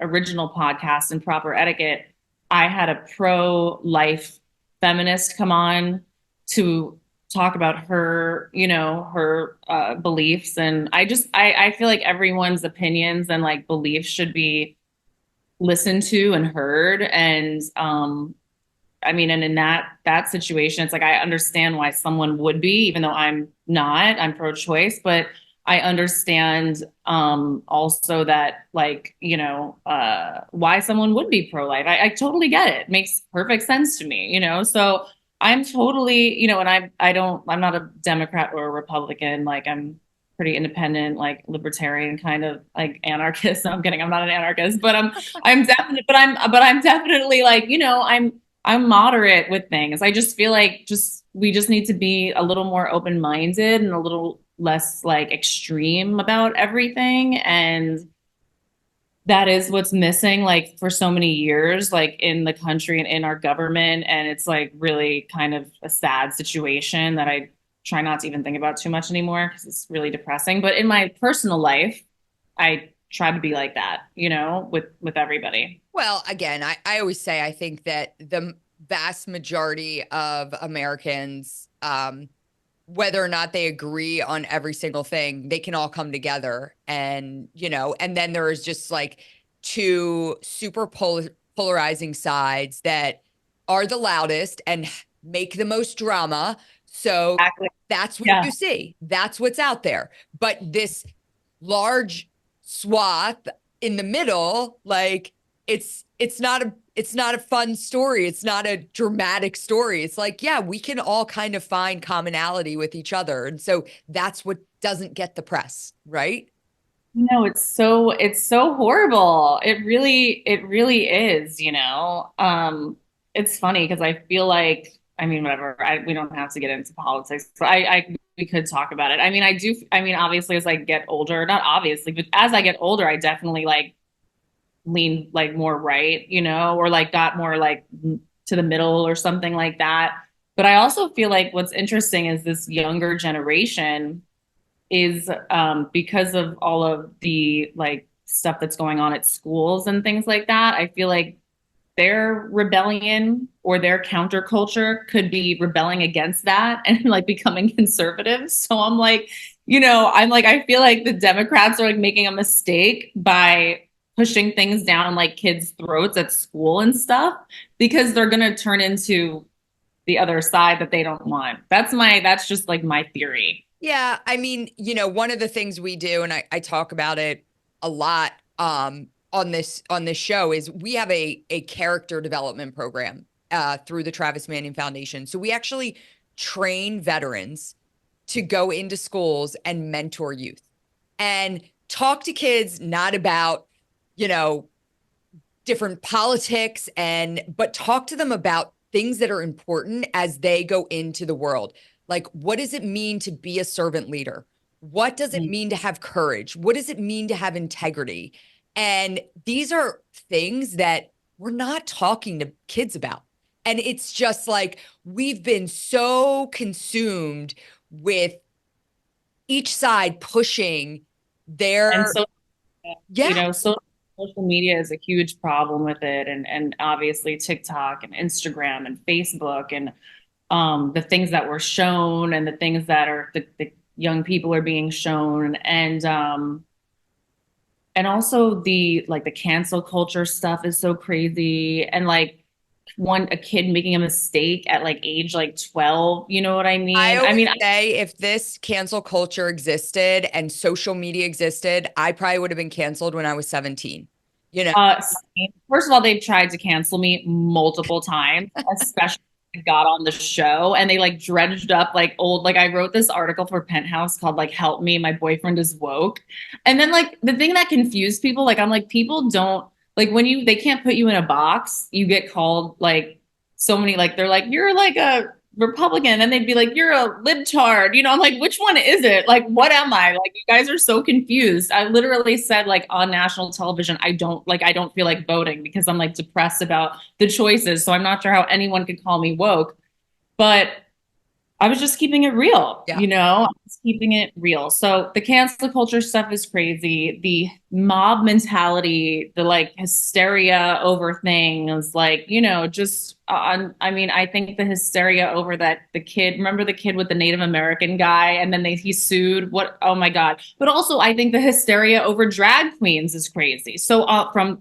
original podcast and proper etiquette, I had a pro-life feminist come on to talk about her, her beliefs. And I feel like everyone's opinions and like beliefs should be listened to and heard. And I mean, and in that situation, it's like I understand why someone would be, even though I'm not, I'm pro-choice, but I understand also that like, why someone would be pro-life. I totally get it. It makes perfect sense to me, So I'm totally, and I'm not a Democrat or a Republican. Like I'm pretty independent, like libertarian kind of like anarchist. No, I'm kidding. I'm not an anarchist, but I'm definitely like, I'm moderate with things. I just feel like we just need to be a little more open-minded and a little less like extreme about everything. And that is what's missing like for so many years, like in the country and in our government. And it's like really kind of a sad situation that I try not to even think about too much anymore because it's really depressing. But in my personal life, I try to be like that, with everybody. Well, again, I always say I think that the vast majority of Americans, whether or not they agree on every single thing, they can all come together. And then there is just like two super polarizing sides that are the loudest and make the most drama. So Exactly. that's what Yeah. you see. That's what's out there. But this large swath in the middle, like it's not a fun story. It's not a dramatic story. It's like, yeah, we can all kind of find commonality with each other. And so that's what doesn't get the press, right? It's so horrible. It really is, you know. It's funny because I feel like, I mean, whatever. We don't have to get into politics, but we could talk about it. I mean, I mean, obviously as I get older, not obviously, but as I get older, I definitely like lean like more right, you know, or like got more like to the middle or something like that. But I also feel like what's interesting is this younger generation is because of all of the like stuff that's going on at schools and things like that. I feel like their rebellion or their counterculture could be rebelling against that and like becoming conservative. So I'm like, you know, I'm like, I feel like the Democrats are like making a mistake by pushing things down like kids' throats at school and stuff because they're going to turn into the other side that they don't want. That's just like my theory. Yeah, I mean, one of the things we do, and I talk about it a lot on this show, is we have a character development program through the Travis Manion Foundation. So we actually train veterans to go into schools and mentor youth and talk to kids not about, you know, different politics but talk to them about things that are important as they go into the world. Like, what does it mean to be a servant leader? What does it mean to have courage? What does it mean to have integrity? And these are things that we're not talking to kids about. And it's just like we've been so consumed with each side pushing And their, so, you yeah, know, social media is a huge problem with it. And obviously TikTok and Instagram and Facebook and the things that were shown and the things that are the young people are being shown. And also the like the cancel culture stuff is so crazy. And like a kid making a mistake at like age like 12, you know what I I mean? I always mean, say if this cancel culture existed and social media existed, I probably would have been canceled when I was 17. You know, Uh, First of all, they've tried to cancel me multiple times, especially when I got on the show and they like dredged up like old, like I wrote this article for Penthouse called like Help Me, My Boyfriend is Woke. And then like the thing that confused people, like I'm like, people don't like when they can't put you in a box, you get called like so many, like they're like, you're like a Republican, and they'd be like, "You're a libtard," you know. I'm like, which one is it? Like, what am I? Like, you guys are so confused. I literally said, like, on national television, I don't feel like voting because I'm like depressed about the choices. So I'm not sure how anyone could call me woke, but I was just keeping it real, yeah. you know, I was keeping it real. So the cancel culture stuff is crazy. The mob mentality, the like hysteria over things, like, you know, just, I mean, I think the hysteria over that the kid, remember the kid with the Native American guy and then he sued what, oh my God. But also I think the hysteria over drag queens is crazy. So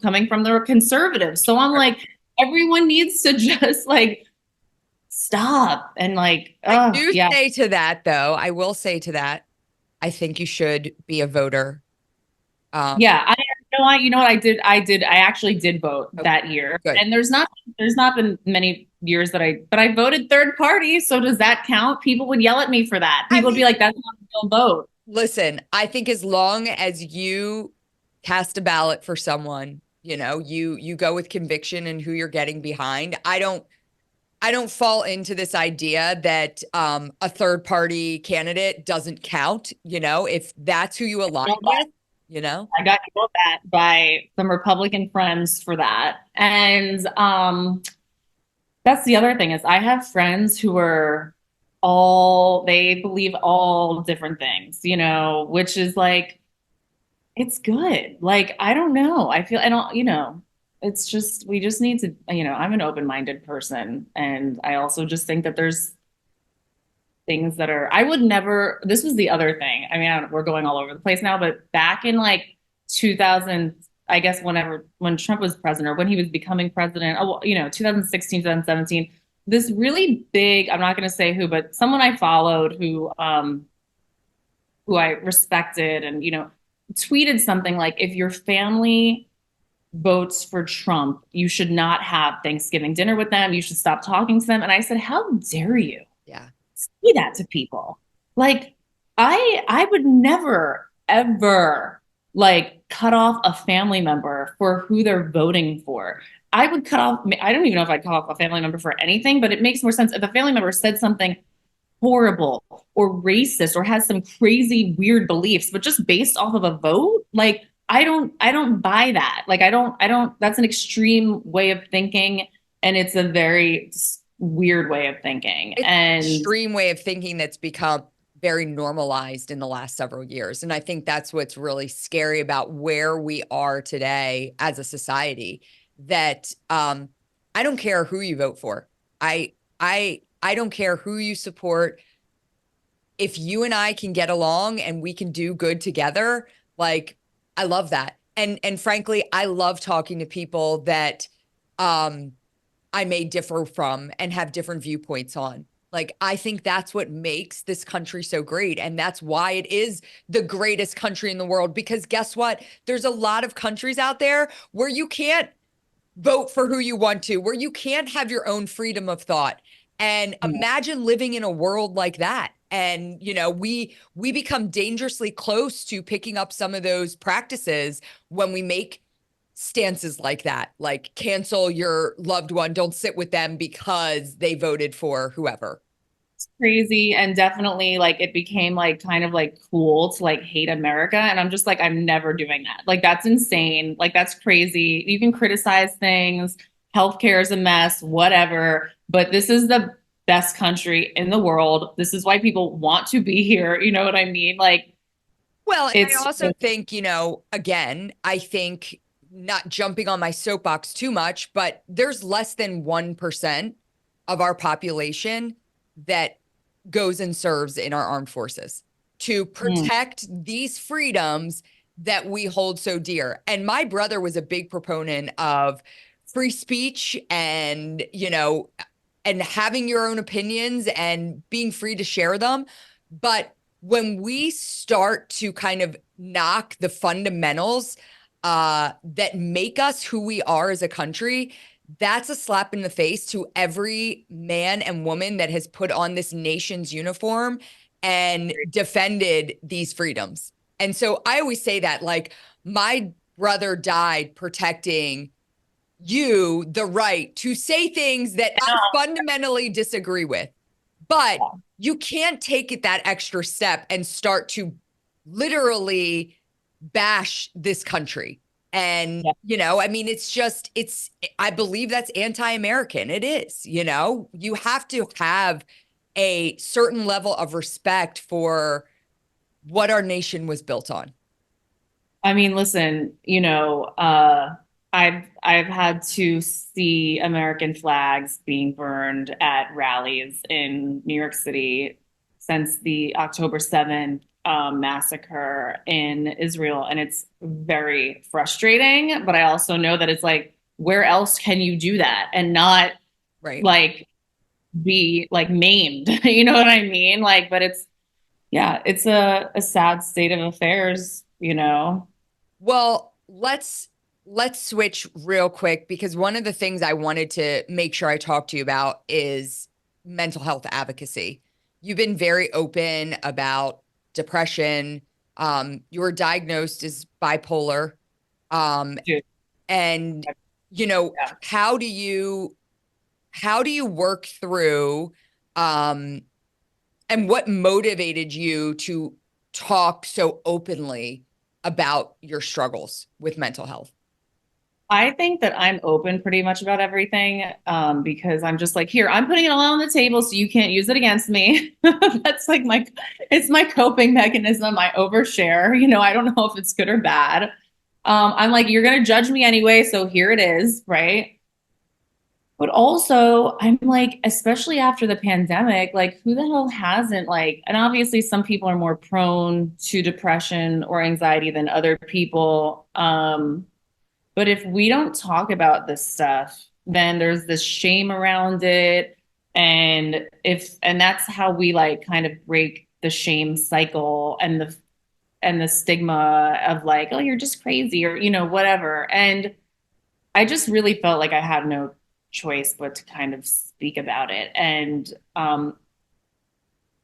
coming from the conservatives. So I'm like, everyone needs to just like, stop and like I oh do yeah say to that, though, I will say to that, I think you should be a voter. yeah I know I you know what I actually did vote Okay, that year, good. and there's not been many years that I voted third party, so does that count? People would yell at me for that. I People would be mean, like, that's not a real vote. listen, I think as long as you cast a ballot for someone, you go with conviction and who you're getting behind. I don't fall into this idea that a third party candidate doesn't count, if that's who you align with, you know. I got yelled at by some Republican friends for that. And that's the other thing is I have friends who are they believe all different things, you know, which is like, it's good. Like, I don't know. I don't, you know, it's just, we just need to, you know, I'm an open-minded person. And I also just think that there's things that are, I would never, this was the other thing. I mean, we're going all over the place now, but back in like 2000, I guess when Trump was president or when he was becoming president, oh, you know, 2016, 2017, this really big, I'm not going to say who, but someone I followed who I respected and, you know, tweeted something like, if your family votes for Trump, you should not have Thanksgiving dinner with them. You should stop talking to them. And I said, how dare you Yeah. say that to people? Like, I would never, ever like cut off a family member for who they're voting for. I would cut off, I don't even know if I'd cut off a family member for anything, but it makes more sense if a family member said something horrible or racist or has some crazy weird beliefs, but just based off of a vote, like I don't buy that. Like I don't that's an extreme way of thinking, and it's a very weird way of thinking. It's an And extreme way of thinking that's become very normalized in the last several years. And I think that's what's really scary about where we are today as a society, that I don't care who you vote for. I don't care who you support. If you and I can get along and we can do good together, like, I love that. And frankly, I love talking to people that I may differ from and have different viewpoints on. Like, I think that's what makes this country so great. And that's why it is the greatest country in the world. Because guess what? There's a lot of countries out there where you can't vote for who you want to, where you can't have your own freedom of thought. And imagine living in a world like that. And, you know, we become dangerously close to picking up some of those practices when we make stances like that, like cancel your loved one, don't sit with them because they voted for whoever. crazy, and definitely like it became like kind of like cool to like hate America, and I'm just like I'm never doing that. Like that's insane. Like that's crazy. You can criticize things, healthcare is a mess, whatever, but this is the best country in the world. This is why people want to be here. You know what I mean? Like Well, and I it's also think, you know, again, I think, not jumping on my soapbox too much, but there's less than 1% of our population that goes and serves in our armed forces to mm, protect these freedoms that we hold so dear. And my brother was a big proponent of free speech and, you know, and having your own opinions and being free to share them. But when we start to kind of knock the fundamentals that make us who we are as a country, that's a slap in the face to every man and woman that has put on this nation's uniform and defended these freedoms. And so I always say that, like, my brother died protecting you the right to say things that I fundamentally disagree with. But you can't take it that extra step and start to literally bash this country. And, yeah. you know, I mean, it's just, I believe that's anti-American. It is, you know, you have to have a certain level of respect for what our nation was built on. I mean, listen, I've had to see American flags being burned at rallies in New York City since the October 7th massacre in Israel, and it's very frustrating. But I also know that it's like, where else can you do that and not Right. like be like maimed? You know what I mean? Like, but it's yeah, it's a sad state of affairs, you know. Well, let's switch real quick, because one of the things I wanted to make sure I talk to you about is mental health advocacy. You've been very open about depression. You were diagnosed as bipolar. Um, Dude, and you know, yeah. how do you work through um and what motivated you to talk so openly about your struggles with mental health? I think that I'm open pretty much about everything because I'm just like, here, I'm putting it all on the table so you can't use it against me. That's like it's my coping mechanism. I overshare. You know, I don't know if it's good or bad. I'm like, you're going to judge me anyway, so here it is, right? But also, I'm like, especially after the pandemic, like, who the hell hasn't, like, and obviously some people are more prone to depression or anxiety than other people. But if we don't talk about this stuff, then there's this shame around it. And that's how we like kind of break the shame cycle and the stigma of like, oh, you're just crazy or, whatever. And I just really felt like I had no choice but to kind of speak about it and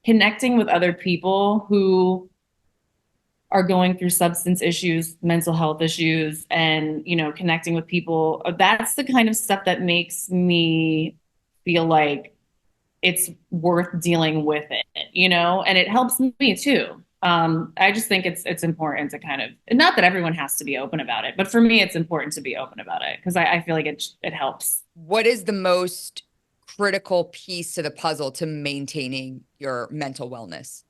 connecting with other people who are going through substance issues, mental health issues, and, you know, connecting with people. That's the kind of stuff that makes me feel like it's worth dealing with it, you know, and it helps me too. I just think it's important to kind of, not that everyone has to be open about it, but for me, it's important to be open about it because I feel like it helps. What is the most critical piece to the puzzle to maintaining your mental wellness?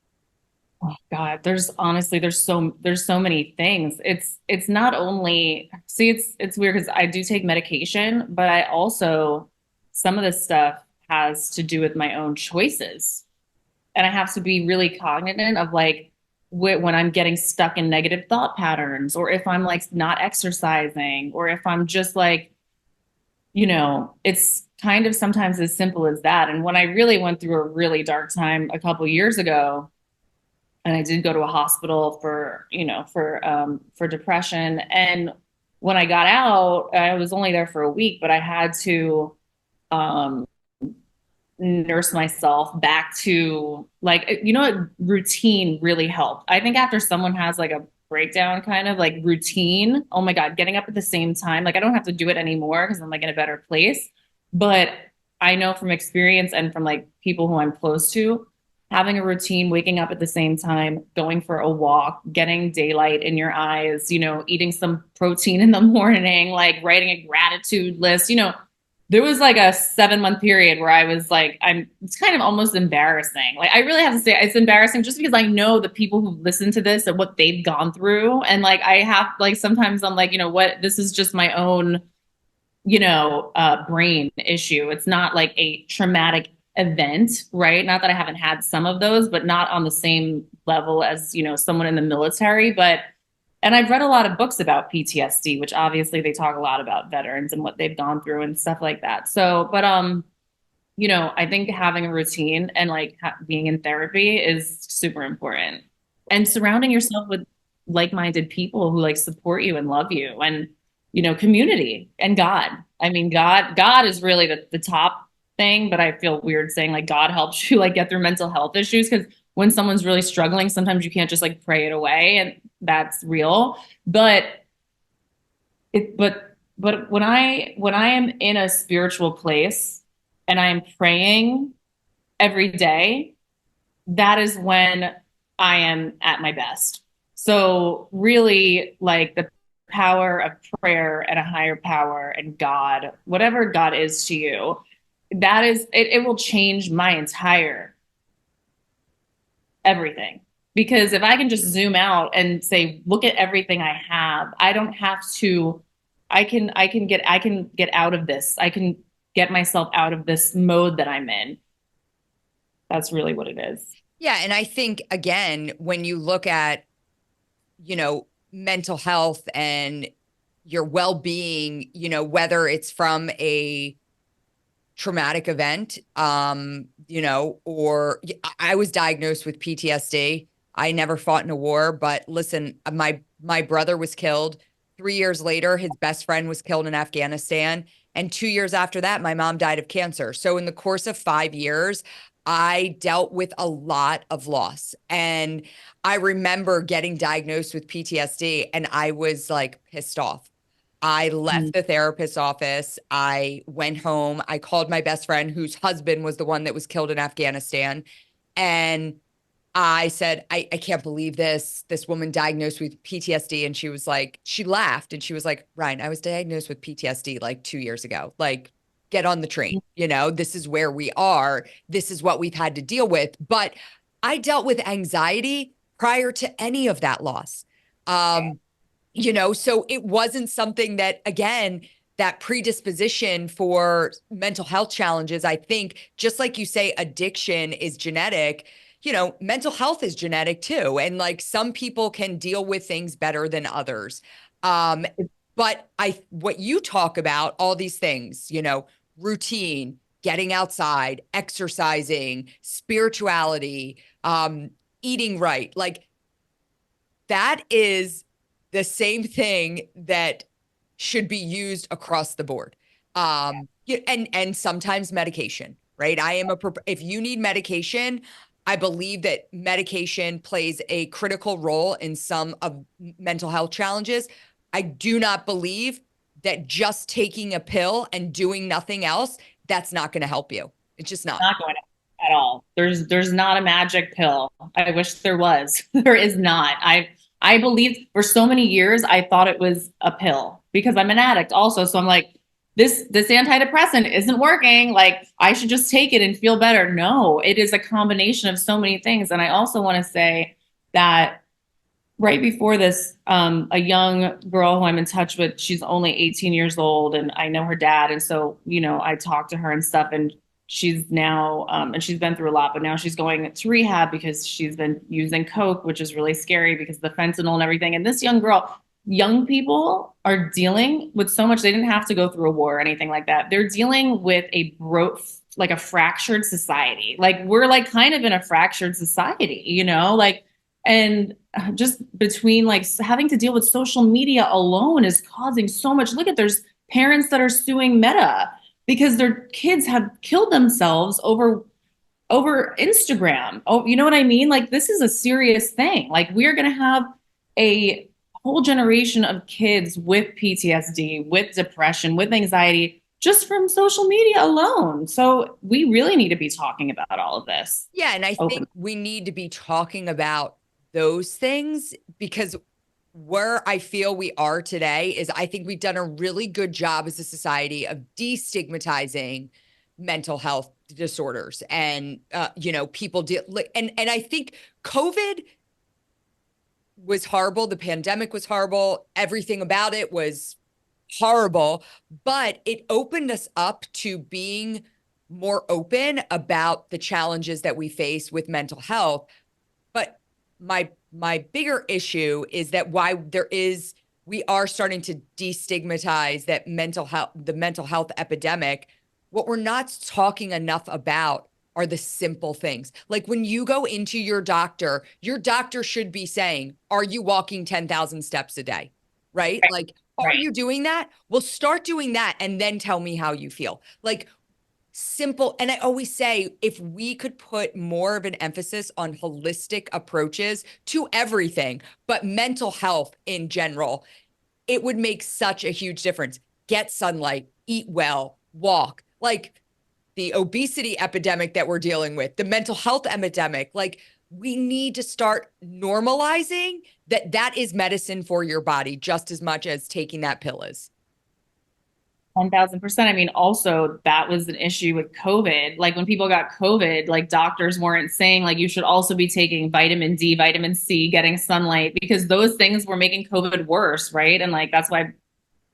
Oh God, there's so many things. It's not only, see, it's weird because I do take medication, but I also, some of this stuff has to do with my own choices. And I have to be really cognizant of like when I'm getting stuck in negative thought patterns, or if I'm like not exercising, or if I'm just like, you know, it's kind of sometimes as simple as that. And when I really went through a really dark time a couple years ago, and I did go to a hospital for, you know, for depression. And when I got out, I was only there for a week, but I had to um nurse myself back to like, you know what, routine really helped. I think after someone has like a breakdown, kind of like routine, oh my God, getting up at the same time, like I don't have to do it anymore because I'm like in a better place. But I know from experience and from like people who I'm close to, having a routine, waking up at the same time, going for a walk, getting daylight in your eyes, you know, eating some protein in the morning, like writing a gratitude list, you know, there was like a 7 month period where I was like, it's kind of almost embarrassing. Like, I really have to say it's embarrassing just because I know the people who listen to this and what they've gone through. And like, I have, like, sometimes I'm like, you know what, this is just my own, you know, brain issue. It's not like a traumatic event, right? Not that I haven't had some of those, but not on the same level as, you know, someone in the military. But and I've read a lot of books about PTSD, which obviously they talk a lot about veterans and what they've gone through and stuff like that. So, but you know, I think having a routine and like being in therapy is super important. And surrounding yourself with like-minded people who like support you and love you, and, you know, community and God. I mean, God is really the top thing, but I feel weird saying like God helps you like get through mental health issues, because when someone's really struggling, sometimes you can't just like pray it away, and that's real. But but when I am in a spiritual place and I am praying every day, that is when I am at my best. So really, like, the power of prayer and a higher power and God, whatever God is to you, that is it, it will change my entire everything. Because if I can just zoom out and say, look at everything I have, I don't have to, I can get out of this. I can get myself out of this mode that I'm in. That's really what it is. Yeah. And I think, again, when you look at, you know, mental health and your well being, you know, whether it's from a traumatic event, you know, or I was diagnosed with PTSD. I never fought in a war, but listen, my brother was killed. 3 years later, his best friend was killed in Afghanistan. And 2 years after that, my mom died of cancer. So in the course of 5 years, I dealt with a lot of loss. And I remember getting diagnosed with PTSD and I was like pissed off. I left the therapist's office. I went home. I called my best friend, whose husband was the one that was killed in Afghanistan. And I said, I can't believe this. This woman diagnosed with PTSD. And she was like, she laughed and she was like, Ryan, I was diagnosed with PTSD like 2 years ago. Like, get on the train. You know, this is where we are. This is what we've had to deal with. But I dealt with anxiety prior to any of that loss. You know, so it wasn't something that, again, that predisposition for mental health challenges. I think, just like you say, addiction is genetic, you know, mental health is genetic too. And like, some people can deal with things better than others. Um, but what you talk about, all these things, you know, routine, getting outside, exercising, spirituality, eating right, like, that is the same thing that should be used across the board. And sometimes medication, right? If you need medication, I believe that medication plays a critical role in some of mental health challenges. I do not believe that just taking a pill and doing nothing else, that's not going to help you. It's just not. Not going to at all. There's not a magic pill. I wish there was. There is not. I believed for so many years I thought it was a pill because I'm an addict also. So I'm like, this antidepressant isn't working. Like I should just take it and feel better. No, it is a combination of so many things. And I also want to say that right before this, a young girl who I'm in touch with, she's only 18 years old and I know her dad. And so, you know, I talked to her and stuff and she's now, and she's been through a lot, but now she's going to rehab because she's been using Coke, which is really scary because of the fentanyl and everything. And this young girl, young people are dealing with so much. They didn't have to go through a war or anything like that. They're dealing with like a fractured society. Like we're like kind of in a fractured society, you know, like, and just between like having to deal with social media alone is causing so much. Look at there's parents that are suing Meta because their kids have killed themselves over Instagram. Oh, you know what I mean? Like this is a serious thing. Like we're going to have a whole generation of kids with PTSD, with depression, with anxiety just from social media alone. So we really need to be talking about all of this. Yeah. And I think we need to be talking about those things because where I feel we are today is I think we've done a really good job as a society of destigmatizing mental health disorders and you know, people deal and I think COVID was horrible, the pandemic was horrible, everything about it was horrible, but it opened us up to being more open about the challenges that we face with mental health. But my bigger issue is that we are starting to destigmatize that the mental health epidemic. What we're not talking enough about are the simple things. Like when you go into your doctor should be saying, are you walking 10,000 steps a day? Right? Like, are you doing that? Well, start doing that and then tell me how you feel. Like simple. And I always say, if we could put more of an emphasis on holistic approaches to everything, but mental health in general, it would make such a huge difference. Get sunlight, eat well, walk. Like the obesity epidemic that we're dealing with, the mental health epidemic, like we need to start normalizing that is medicine for your body just as much as taking that pill is. 1000%. I mean, also that was an issue with COVID. Like when people got COVID, like doctors weren't saying like you should also be taking vitamin D, vitamin C, getting sunlight because those things were making COVID worse, right? And like that's why.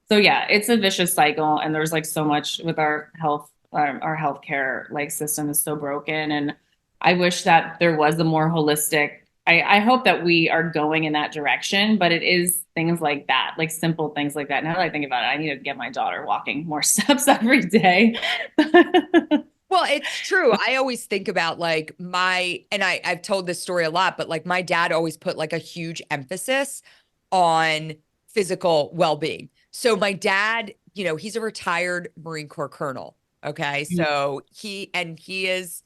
So yeah, it's a vicious cycle, and there's like so much with our health, our healthcare like system is so broken, and I wish that there was a more holistic. I hope that we are going in that direction, but it is things like that, like simple things like that. Now that I think about it, I need to get my daughter walking more steps every day. Well, it's true. I always think about like I've told this story a lot, but like my dad always put like a huge emphasis on physical well-being. So my dad, you know, he's a retired Marine Corps colonel. Okay. So he is,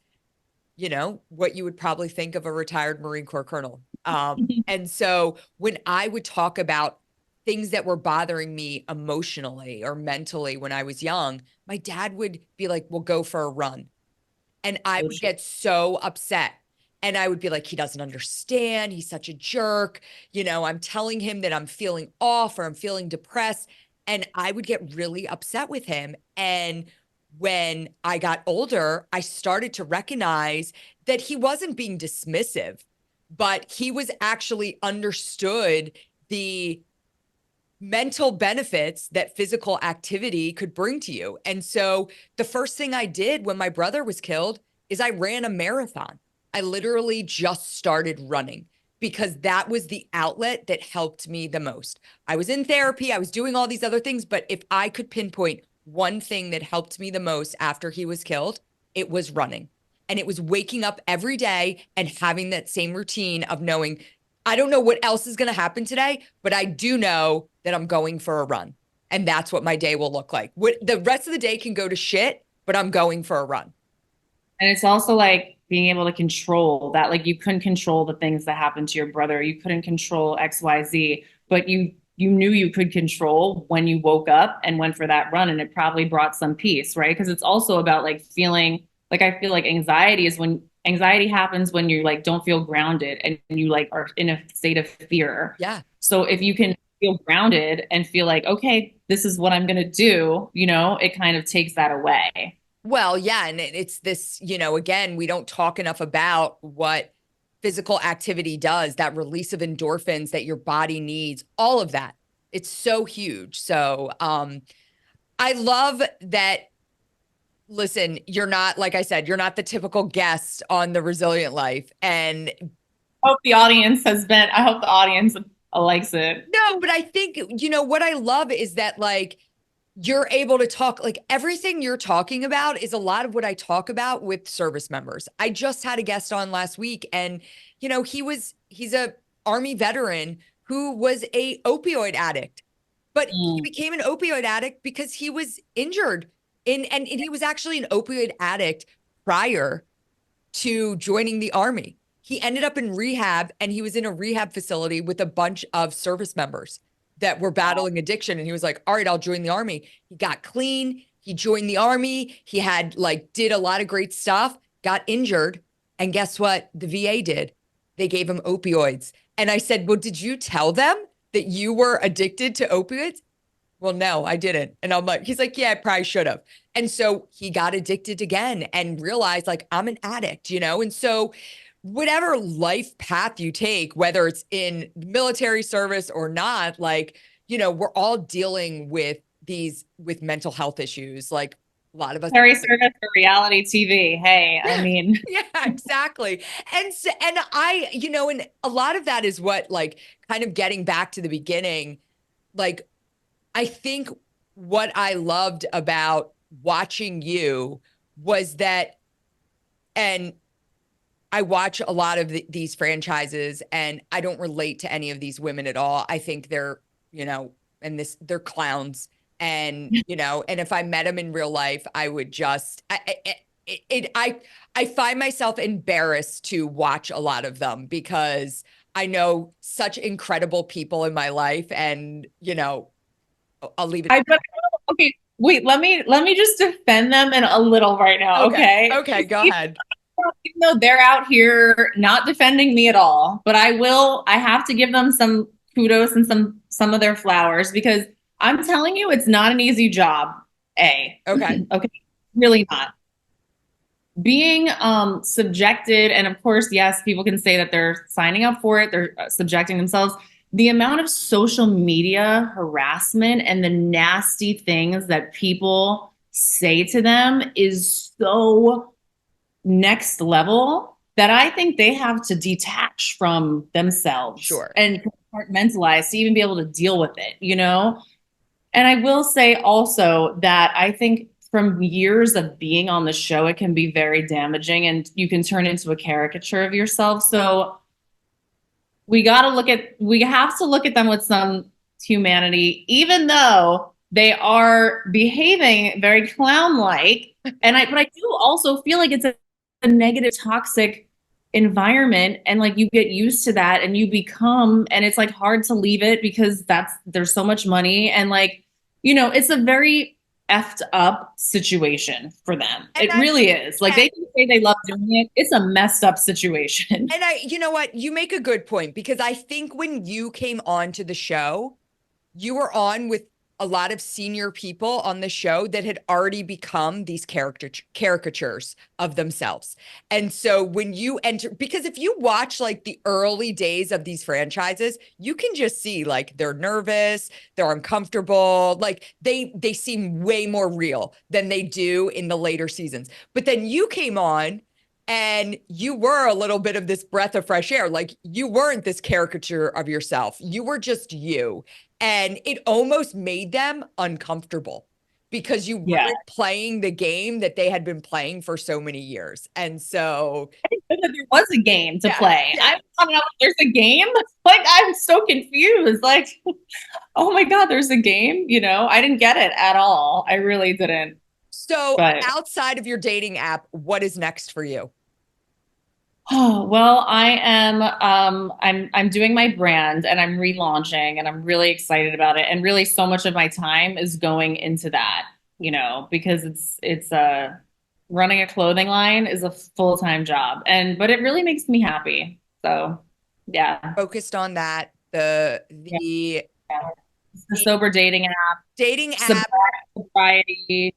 you know, what you would probably think of a retired Marine Corps colonel. And so when I would talk about things that were bothering me emotionally or mentally when I was young, my dad would be like, well, go for a run. And I would get so upset. And I would be like, he doesn't understand. He's such a jerk. You know, I'm telling him that I'm feeling off or I'm feeling depressed. And I would get really upset with him. And when I got older, I started to recognize that he wasn't being dismissive, but he was actually understood the mental benefits that physical activity could bring to you. And so the first thing I did when my brother was killed is I ran a marathon. I literally just started running because that was the outlet that helped me the most. I was in therapy, I was doing all these other things, but if I could pinpoint one thing that helped me the most after he was killed, it was running. And it was waking up every day and having that same routine of knowing, I don't know what else is going to happen today, but I do know that I'm going for a run. And that's what my day will look like. The rest of the day can go to shit, but I'm going for a run. And it's also like being able to control that. Like you couldn't control the things that happened to your brother. You couldn't control XYZ, but you knew you could control when you woke up and went for that run, and it probably brought some peace, right? Because it's also about like feeling like, I feel like anxiety happens when you like don't feel grounded and you like are in a state of fear. Yeah. So if you can feel grounded and feel like, okay, this is what I'm going to do, it kind of takes that away. Well, yeah. And it's this, again, we don't talk enough about what physical activity does, that release of endorphins that your body needs, all of that. It's so huge. So I love that. Listen, you're not, like I said, you're not the typical guest on The Resilient Life. And I hope the audience likes it. no, but I think, what I love is that like you're able to talk, like everything you're talking about is a lot of what I talk about with service members. I just had a guest on last week, and he's a Army veteran who was a opioid addict, but he became an opioid addict because he was injured and he was actually an opioid addict prior to joining the Army. He ended up in rehab, and he was in a rehab facility with a bunch of service members that were battling addiction. And he was like, all right, I'll join the Army. He got clean. He joined the Army. He had did a lot of great stuff, got injured. And guess what? The VA did. They gave him opioids. And I said, well, did you tell them that you were addicted to opioids? Well, no, I didn't. And he's like, yeah, I probably should have. And so he got addicted again and realized like, I'm an addict, And so whatever life path you take, whether it's in military service or not, we're all dealing with with mental health issues. Like a lot of us. Military service or reality TV. Hey, I mean. Yeah, exactly. And and a lot of that is what, like, kind of getting back to the beginning, like, I think what I loved about watching you was that, and I watch a lot of these franchises, and I don't relate to any of these women at all. I think they're, they're clowns. And, and if I met them in real life, I would just, I find myself embarrassed to watch a lot of them because I know such incredible people in my life, and, I'll leave it. Okay, wait, let me just defend them in a little right now, okay? Okay, go ahead. Even though they're out here not defending me at all, but I have to give them some kudos and some of their flowers, because I'm telling you, it's not an easy job. Okay. Really not. Being subjected, and of course, yes, people can say that they're signing up for it, they're subjecting themselves. The amount of social media harassment and the nasty things that people say to them is so next level that I think they have to detach from themselves. Sure. And compartmentalize to even be able to deal with it, And I will say also that I think from years of being on the show, it can be very damaging, and you can turn into a caricature of yourself. So we have to look at them with some humanity, even though they are behaving very clown-like. But I do also feel like it's a negative, toxic environment, and like you get used to that and you become, and it's like hard to leave it because there's so much money, and like, it's a very effed up situation for them. It really is. Like, they can say they love doing it. It's a messed up situation. And you know what? You make a good point, because I think when you came on to the show, you were on with a lot of senior people on the show that had already become these caricatures of themselves. And so when you enter, because if you watch like the early days of these franchises, you can just see like they're nervous, they're uncomfortable, like they seem way more real than they do in the later seasons. But then you came on and you were a little bit of this breath of fresh air. Like, you weren't this caricature of yourself. You were just you. And it almost made them uncomfortable because you weren't playing the game that they had been playing for so many years. And so I didn't know that there was a game to play. I don't know, there's a game. Like, I'm so confused. Like, oh my God, there's a game. I didn't get it at all. I really didn't. So outside of your dating app, what is next for you? Oh, well, I'm doing my brand and I'm relaunching and I'm really excited about it. And really so much of my time is going into that, because it's running a clothing line is a full-time job. But it really makes me happy. So yeah. Focused on that. The Yeah. the Yeah. It's the the sober dating app, dating app. sobriety,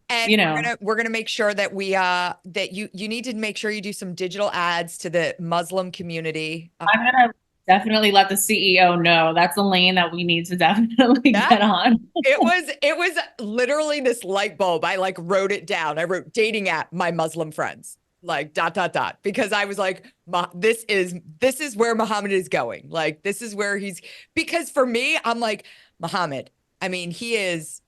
And you know. we're gonna make sure that we that you need to make sure you do some digital ads to the Muslim community. I'm gonna definitely let the CEO know that's a lane that we need to definitely Yeah, get on. it was literally this light bulb. I like wrote it down. I wrote dating app, my Muslim friends, like dot dot dot, because I was like, this is where Muhammad is going. Like this is where because for me, I'm like Muhammad. I mean, he's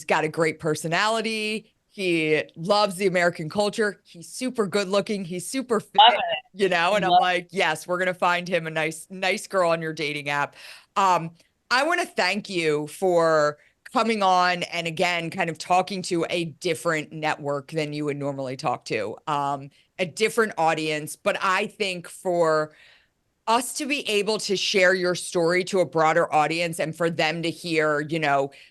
got a great personality. He loves the American culture. He's super good looking. He's super fit, Love it. and I'm Love like, yes, we're gonna find him a nice girl on your dating app. Um, I want to thank you for coming on and again, kind of talking to a different network than you would normally talk to, a different audience. But I think for us to be able to share your story to a broader audience and for them to hear,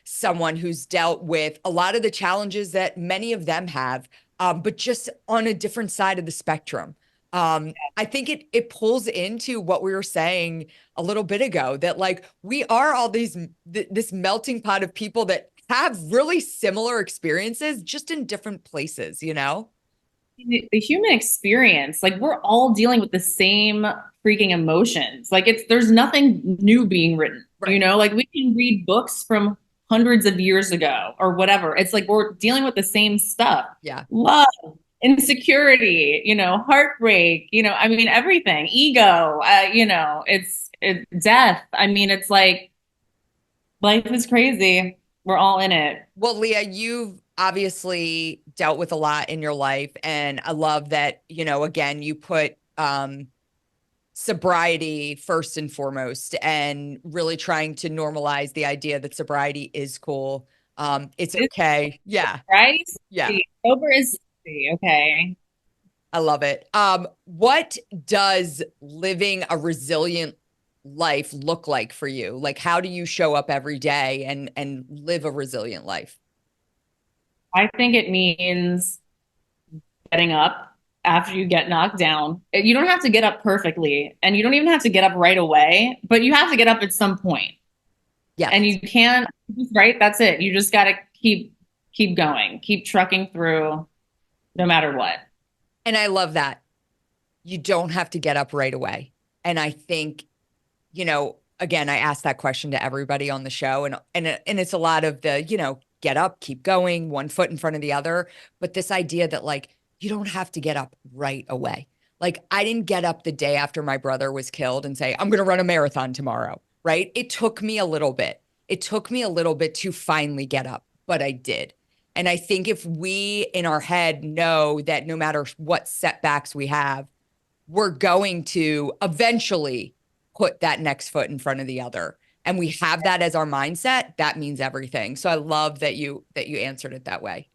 someone who's dealt with a lot of the challenges that many of them have, but just on a different side of the spectrum. I think it pulls into what we were saying a little bit ago, that like we are all this melting pot of people that have really similar experiences, just in different places, the human experience, like we're all dealing with the same freaking emotions. Like there's nothing new being written, Right. like we can read books from hundreds of years ago or whatever. It's like we're dealing with the same stuff. Yeah. Love, insecurity, heartbreak, I mean, everything, ego, death. I mean, it's like life is crazy. We're all in it. Well, Leah, you've obviously dealt with a lot in your life, and I love that, again, you put sobriety first and foremost, and really trying to normalize the idea that sobriety is cool. It's It's okay. Yeah. right. Yeah. Sober is okay. I love it. What does living a resilient life look like for you? Like, how do you show up every day and live a resilient life? I think it means getting up after you get knocked down. You don't have to get up perfectly, and you don't even have to get up right away, but you have to get up at some point. And Yes. you can't, right? That's it. You just got to keep going, keep trucking through no matter what. And I love that. You don't have to get up right away. And I think, again, I asked that question to everybody on the show, and it's a lot of the, get up, keep going, one foot in front of the other. But this idea that like you don't have to get up right away. Like I didn't get up the day after my brother was killed and say, I'm going to run a marathon tomorrow, right? It took me a little bit. It took me a little bit to finally get up, but I did. And I think if we in our head know that no matter what setbacks we have, we're going to eventually put that next foot in front of the other, and we have that as our mindset, that means everything. So I love that you answered it that way.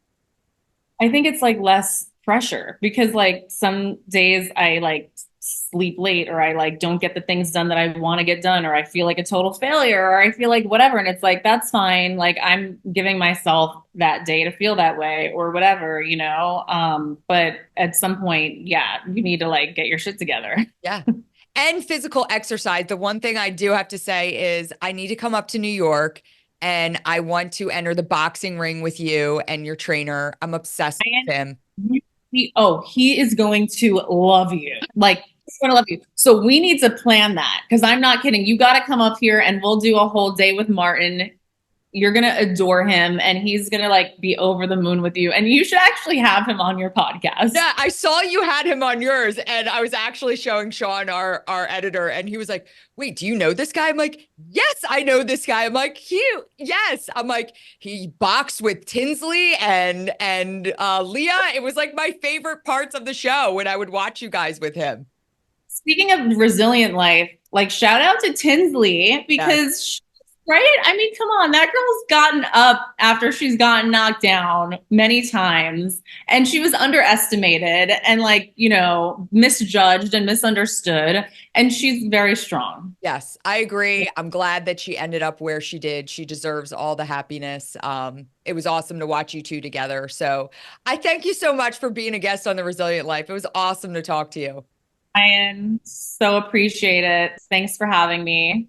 I think it's like less pressure because like some days I like sleep late or I like don't get the things done that I want to get done or I feel like a total failure or I feel like whatever, and it's like that's fine, like I'm giving myself that day to feel that way or whatever, but at some point, yeah, you need to like get your shit together. Yeah. And physical exercise. The one thing I do have to say is I need to come up to New York, and I want to enter the boxing ring with you and your trainer. I'm obsessed with him. He is going to love you. Like, he's going to love you. So we need to plan that because I'm not kidding. You got to come up here and we'll do a whole day with Martin. You're going to adore him and he's going to like be over the moon with you. And you should actually have him on your podcast. Yeah, I saw you had him on yours, and I was actually showing Sean, our editor, and he was like, "Wait, do you know this guy?" I'm like, "Yes, I know this guy." I'm like, yes." I'm like, he boxed with Tinsley and Leah. It was like my favorite parts of the show when I would watch you guys with him. Speaking of resilient life, like shout out to Tinsley Yeah. because Right? I mean, come on, that girl's gotten up after she's gotten knocked down many times, and she was underestimated and, like, misjudged and misunderstood, and she's very strong. Yes, I agree. I'm glad that she ended up where she did. She deserves all the happiness. It was awesome to watch you two together. So I thank you so much for being a guest on The Resilient Life. It was awesome to talk to you. Ryan, so appreciate it. Thanks for having me.